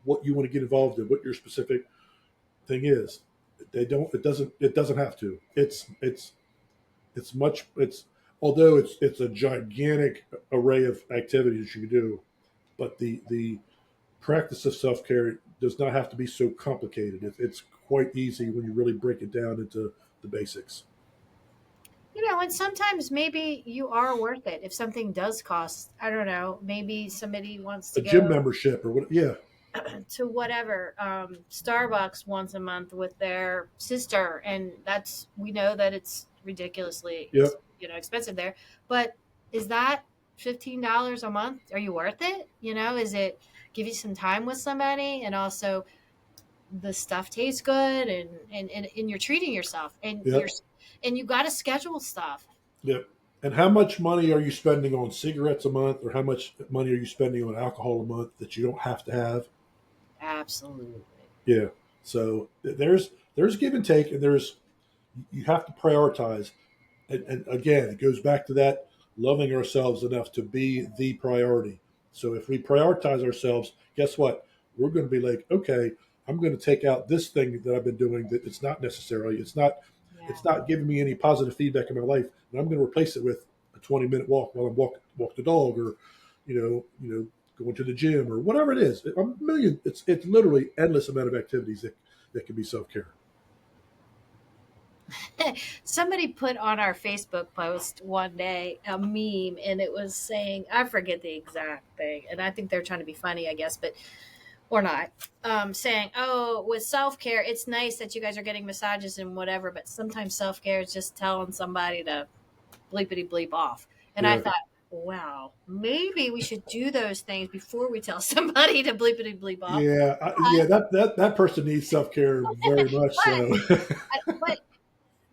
what you want to get involved in, what your specific thing is. They don't. It doesn't have to. It's much. It's although it's a gigantic array of activities you can do, but the practice of self care does not have to be so complicated. It's quite easy when you really break it down into the basics. And sometimes maybe you are worth it if something does cost. I don't know. Maybe somebody wants A to gym go membership or what? Yeah, to whatever Starbucks once a month with their sister, and we know that it's ridiculously yeah, expensive there. But is that $15 a month? Are you worth it? Is it give you some time with somebody, and also the stuff tastes good, and you're treating yourself, and yeah, you got to schedule stuff. yeah. And how much money are you spending on cigarettes a month, or how much money are you spending on alcohol a month that you don't have to have? Absolutely. Yeah. So there's give and take, and you have to prioritize. And again, it goes back to that loving ourselves enough to be the priority. So if we prioritize ourselves, guess what? We're going to be like, okay, I'm going to take out this thing that I've been doing that it's not necessarily, Yeah. it's not giving me any positive feedback in my life, and I'm going to replace it with a 20-minute walk while I'm walk the dog, or going to the gym or whatever it is. A million. It's literally endless amount of activities that can be self care. Somebody put on our Facebook post one day a meme, and it was saying, I forget the exact thing, and I think they're trying to be funny, I guess, but or not. Saying, oh, with self care, it's nice that you guys are getting massages and whatever, but sometimes self care is just telling somebody to bleepity bleep off. And I Yeah. thought, wow, maybe we should do those things before we tell somebody to bleepity bleep off. Yeah, yeah. That person needs self care very much. But So, but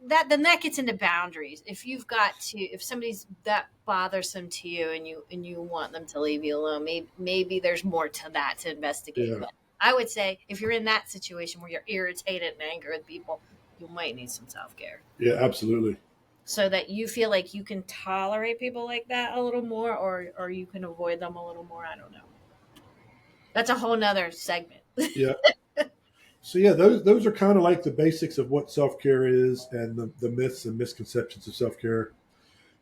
that gets into boundaries. If somebody's that bothersome to you, and you want them to leave you alone, maybe there's more to that to investigate. yeah, But I would say if you're in that situation where you're irritated and angry with people, you might need some self care. yeah, absolutely. so that you feel like you can tolerate people like that a little more, or you can avoid them a little more. I don't know. That's a whole nother segment. Yeah. So yeah, those are kind of like the basics of what self care is, and the myths and misconceptions of self care.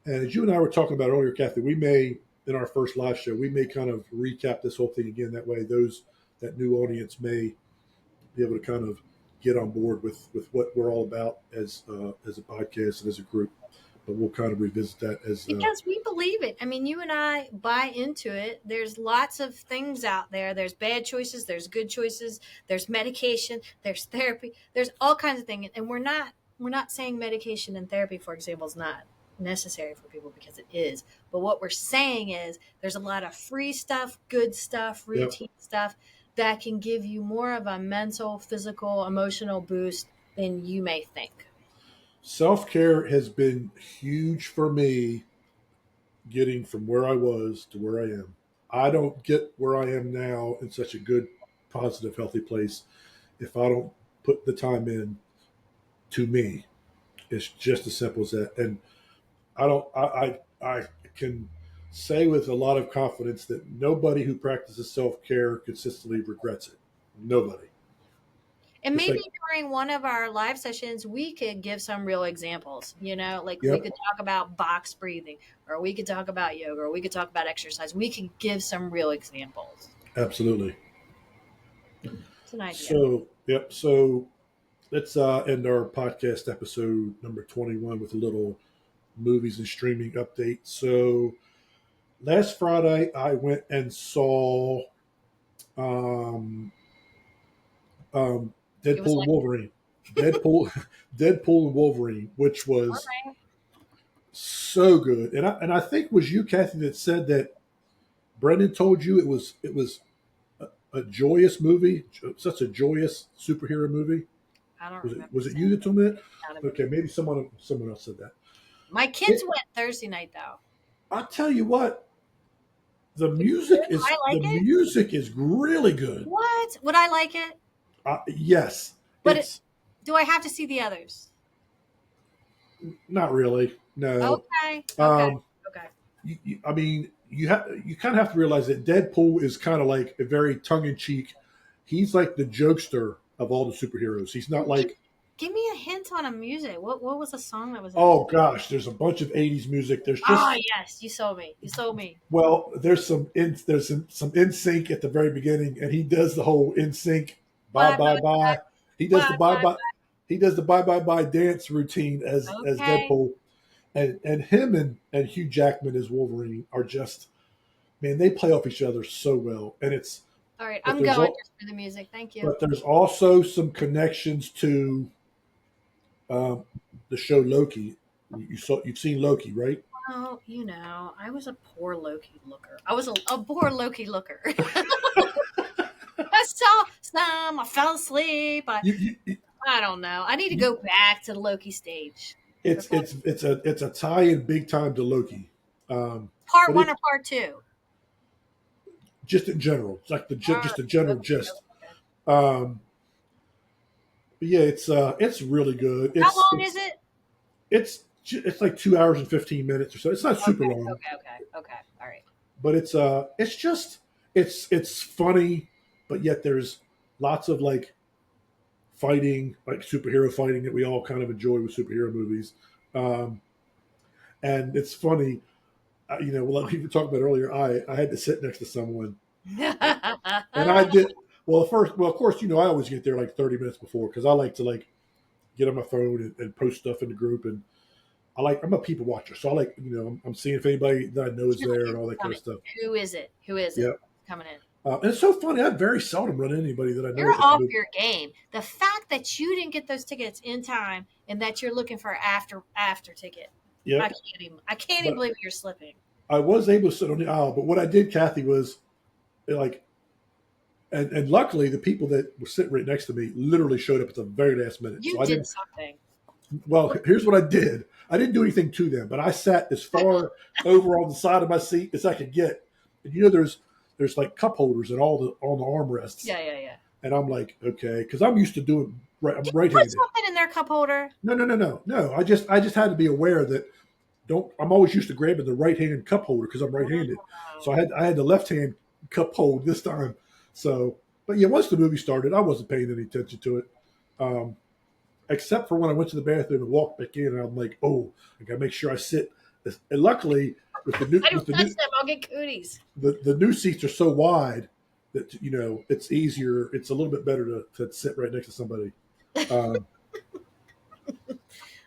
And as you and I were talking about earlier, Kathy, we may in our first live show we may kind of recap this whole thing again. That way, that new audience may be able to kind of get on board with what we're all about as a podcast and as a group. But we'll kind of revisit that as Because we believe it. I mean, you and I buy into it. There's lots of things out there. There's bad choices, there's good choices, there's medication, there's therapy, there's all kinds of things. And we're not saying medication and therapy, for example, is not necessary for people, because it is. But what we're saying is there's a lot of free stuff, good stuff, yep. routine stuff that can give you more of a mental, physical, emotional boost than you may think. Self care has been huge for me, getting from where I was to where I am. I don't get where I am now in such a good, positive, healthy place if I don't put the time in to me. It's just as simple as that. And I don't. I can say with a lot of confidence that nobody who practices self care consistently regrets it. Nobody. And It's maybe like, during one of our live sessions, we could give some real examples. Like we yep, could talk about box breathing, or we could talk about yoga, or we could talk about exercise. We could give some real examples. absolutely. It's an idea. So, yep. So let's end our podcast episode number 21 with a little movies and streaming update. So last Friday, I went and saw um, um, It was Deadpool and like, Wolverine. Deadpool, Deadpool and Wolverine, which all was right. so good. And I think it was you, Cathy, that said that Brendan told you it was a joyous movie, such a joyous superhero movie. I don't Was it remember was it saying you that told me that? that. Okay, maybe someone else said that. My kids It, went Thursday night though. I tell you what, the It's music good. is I the like it. music is really good. What? Would I like it? Yes, But it's do I have to see the others? not really. No, Okay. Okay. um, Okay. I mean, you kind of have to realize that Deadpool is kind of like a very tongue in cheek. He's like the jokester of all the superheroes. He's not Well, give, like, give me a hint on a music. What was the song that was in it? oh gosh, there's a bunch of '80s music. There's Oh just, yes, you sold me. You sold me. well, there's some in sync at the very beginning, and he does the whole in sync bye Bye bye bye bye. He does the bye bye bye. bye. He does the bye bye bye dance routine as Okay. Deadpool, and him and Hugh Jackman as Wolverine are just, man, they play off each other so well, and it's All right, but I'm going just for the music. Thank you. there's also some connections to um, the show Loki. You've seen Loki, right? Oh, I was a poor Loki looker. I was a poor Loki looker. I saw some. I fell asleep. I don't know. I need to You- go back to the Loki stage. it's Okay. it's a tie in big time to Loki, Part but one it or part two? just in general, it's like All just right. the general Okay. gist. Okay. Um, but yeah, it's really good. How long is it? It's like 2 hours and 15 minutes or so. It's not super Okay. long, Okay. Okay. Okay. All right. but it's just it's funny, but yet there's lots of like fighting, like superhero fighting that we all kind of enjoy with superhero movies. Um, and it's funny, like we were talking about earlier, I had to sit next to someone, and I did well. First, well, of course, I always get there like 30 minutes before because I like to like get on my phone and post stuff in the group, and I'm a people watcher, so I like I'm seeing if anybody that I know is there and all that kind of stuff. Who is it? Who is Yeah, it coming in? and it's so funny. I very seldom run into anybody that I know You're at the off movie. your game. The fact that you didn't get those tickets in time and that you're looking for after ticket, Yeah, I can't even but believe you're slipping. I was able to sit on the aisle. But what I did, Kathy, was like, and luckily the people that were sitting right next to me literally showed up at the very last minute. You So I did didn't. something. Well, here's what I did. I didn't do anything to them, but I sat as far over on the side of my seat as I could get. And there's like cup holders and all the on the armrests, Yeah, yeah, yeah. And I'm like, okay, because I'm used to doing right. I'm Did you put right-handed. something in their cup holder? No. I just had to be aware that don't. I'm always used to grabbing the right-hand cup holder because I'm right-handed. So Oh. I had the left-hand cup hold this time. So, but yeah, once the movie started, I wasn't paying any attention to it, um, except for when I went to the bathroom and walked back in, and I'm like, oh, I gotta make sure I sit. And luckily, with the new I with don't touch them. I'll get cooties. the new seats are so wide that it's easier. It's a little bit better to sit right next to somebody. Um,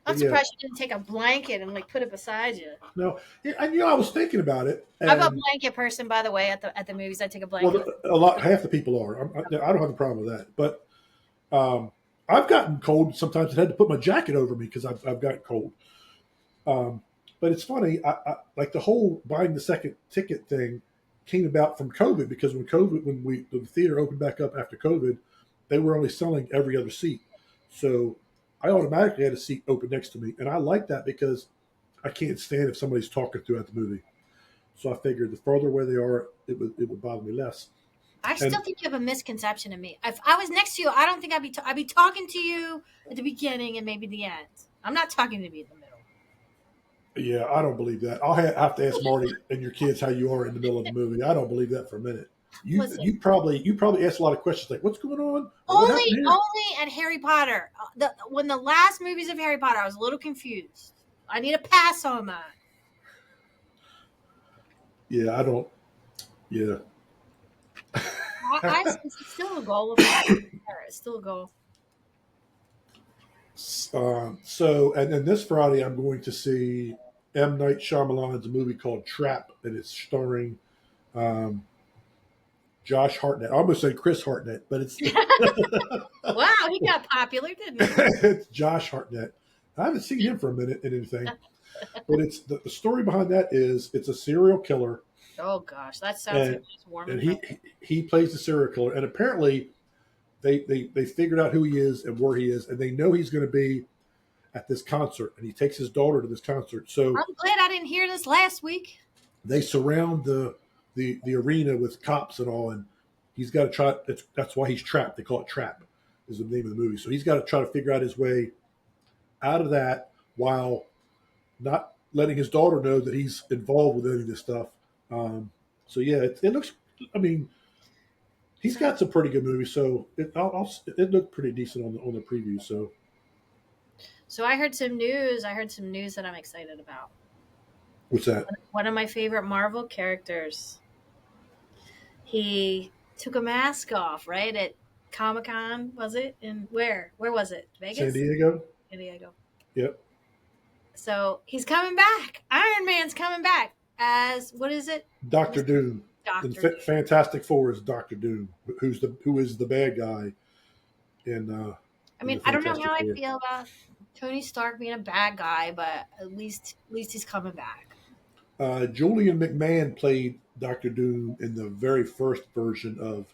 I'm but yeah, surprised you didn't take a blanket and like put it beside you. no, yeah, and I was thinking about it, I'm a and blanket person, by the way. At the movies, I take a well, blanket. half the people are. I don't have a problem with that, but um, I've gotten cold sometimes. I had to put my jacket over me because I've gotten cold. Um, but it's funny, like the whole buying the second ticket thing came about from COVID because when the theater opened back up after COVID, they were only selling every other seat. So I automatically had a seat open next to me, and I like that because I can't stand if somebody's talking throughout the movie. So I figured the further away they are, it would bother me less. I And still think you have a misconception of me. If I was next to you, I don't think I'd be talking to you at the beginning and maybe the end. I'm not talking to me in the middle. yeah, I don't believe that. I'll have to ask Marty and your kids how you are in the middle of the movie. I don't believe that for a minute. You Listen, you probably ask a lot of questions like what's going on or what only happened here. only at Harry Potter. When the last movies of Harry Potter, I was a little confused. I need a pass on that. Yeah, I don't. Yeah. It's still a goal of mine. It's still a goal. So and then this Friday I'm going to see M Night Shyamalan's movie called Trap, and it's starring um, Josh Hartnett. I almost say Chris Hartnett, but it's Wow, he got popular, didn't he? it's Josh Hartnett. I haven't seen him for a minute in anything, but it's the story behind that is it's a serial killer, Oh gosh, that sounds and nice, warm and and he fuzzy. he plays the serial killer, and apparently they figured out who he is and where he is, and they know he's going to be at this concert, and he takes his daughter to this concert. So I'm glad I didn't hear this last week. they surround the arena with cops and all, and he's got to try. That's why he's trapped. They call it Trap, is the name of the movie. So he's got to try to figure out his way out of that while not letting his daughter know that he's involved with any of this stuff. So yeah, it looks. I mean, he's So, got some pretty good movies. So it looked pretty decent on the preview. So so I heard some news. I heard some news that I'm excited about. what's that? One of my favorite Marvel characters. He took a mask off, right? At Comic Con, was it? And where? Where was it? San Vegas? Diego. San Diego. Yep. So he's coming back. Iron Man's coming back as what is it? Doctor Doom. In Doctor. Fantastic Four is Doctor Doom, who is the bad guy I in mean, the I don't know how Fantastic I Four. feel about Tony Stark being a bad guy, but at least he's coming back. Julian McMahon played Doctor Doom in the very first version of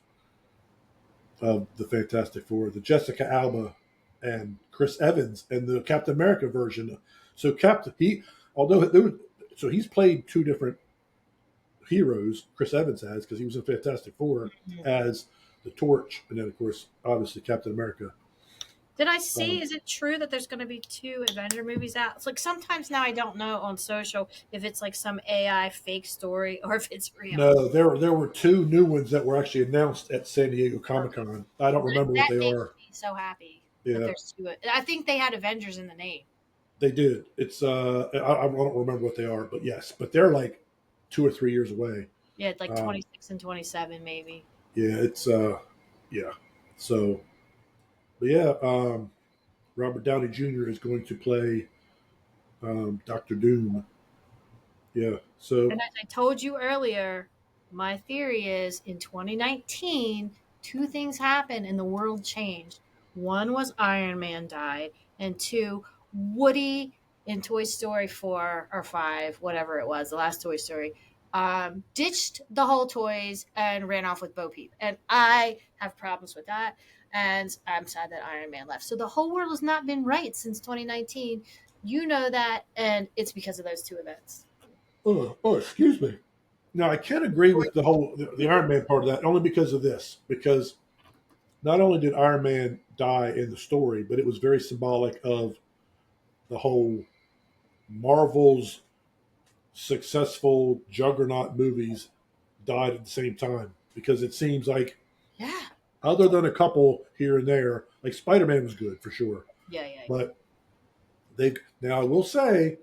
the Fantastic Four. The Jessica Alba and Chris Evans and the Captain America version. So Captain he although there was, so he's played two different heroes. Chris Evans has because he was in Fantastic Four as the Torch, and then of course obviously Captain America. Did I see? Um, Is it true that there's going to be two Avenger movies out? It's like sometimes now I don't know on social if it's like some AI fake story or if it's real. no, there were two new ones that were actually announced at San Diego Comic Con. I don't remember what That they makes are. me so happy that Yeah, there's two. I think they had Avengers in the name. they did. It's I don't remember what they are, but yes, but they're like 2 or 3 years away. Yeah, like Um, 26 and 27 maybe. yeah, it's yeah. So, but yeah, Robert Downey Jr. is going to play Doctor Doom. Yeah. So And as I told you earlier, my theory is in 2019, two things happened and the world changed. One was Iron Man died, and two, Woody in Toy Story 4 or 5, whatever it was, the last Toy Story, ditched the whole toys and ran off with Bo Peep. And I have problems with that. And I'm sad that Iron Man left. So the whole world has not been right since 2019. You know that, and it's because of those two events. excuse me. Now I can agree with the Iron Man part of that only because of this because not only did Iron Man die in the story, but it was very symbolic of the whole Marvel's successful juggernaut movies died at the same time because it seems like Yeah. other than a couple here and there, like Spider-Man was good for sure, Yeah, yeah, yeah. but they now I will say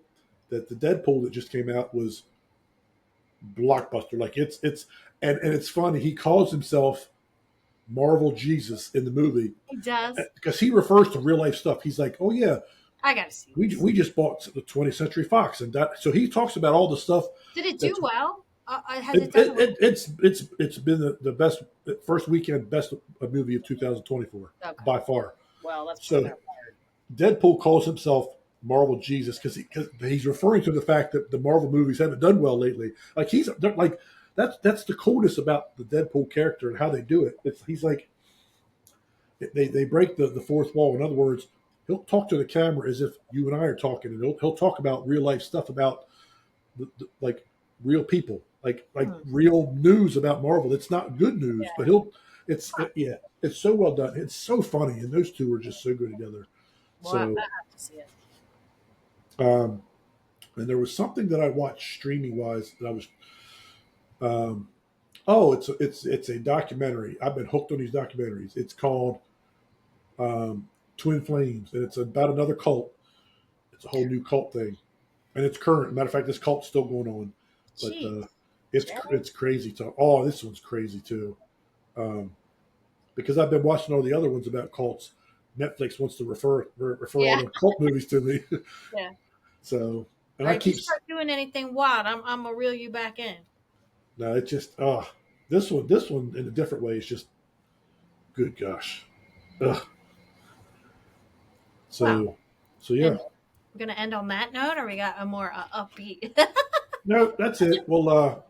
that the Deadpool that just came out was blockbuster. Like it's and it's funny. He calls himself Marvel Jesus in the movie He does. because he refers to real life stuff. He's like, oh yeah, I gotta see this. we just bought the 20th Century Fox, and that so he talks about all the stuff Did it do that's well? Has it done well? it's been the best first weekend best movie of 2024 Okay. by far. Well, that's what So I've heard. Deadpool calls himself Marvel Jesus because he's referring to the fact that the Marvel movies haven't done well lately. Like like that's the coolness about the Deadpool character and how they do it. He's like they break the fourth wall. In other words, he'll talk to the camera as if you and I are talking, and he'll talk about real life stuff about like real people, like Hmm. real news about Marvel. It's not good news, Yeah. but yeah, it's so well done. It's so funny, and those two are just so good together. Well, I So, have to see it. um, and there was something that I watched streaming wise that I was, um, oh, it's a documentary. I've been hooked on these documentaries. It's called Twin Flames, and it's about another cult. It's a whole new cult thing, and it's current. Matter of fact, this cult's still going on, but Jeez. it's crazy. Oh, this one's crazy too. Um, because I've been watching all the other ones about cults. Netflix wants to refer all Yeah. the cult movies to me. Yeah. So, and All I right. If you keep start doing anything wild, I'm gonna reel you back in. no, it's just this one in a different way is just good. Gosh, ugh. Wow. So, so yeah, And we're gonna end on that note, or we got a more upbeat. no, that's it. Well,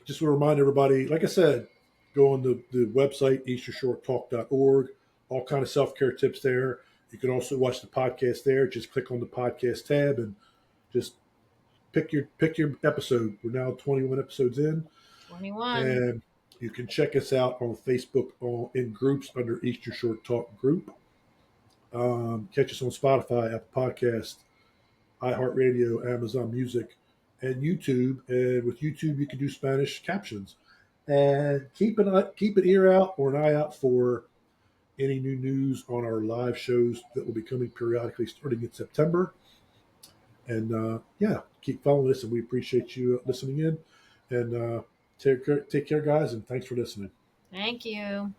just want to remind everybody, like I said, go on the website eastershorttalk.org. All kind of self care tips there. You can also watch the podcast there. Just click on the podcast tab and just pick your episode. We're now 21 episodes in, 21. and you can check us out on Facebook in groups under Easter Short Talk Group. Catch us on Spotify, Apple Podcast, iHeartRadio, Amazon Music, and YouTube. And with YouTube, you can do Spanish captions. And keep an ear out or an eye out for any new news on our live shows that will be coming periodically starting in September. And yeah, keep following us, and we appreciate you listening in. And take care, guys, and thanks for listening. Thank you.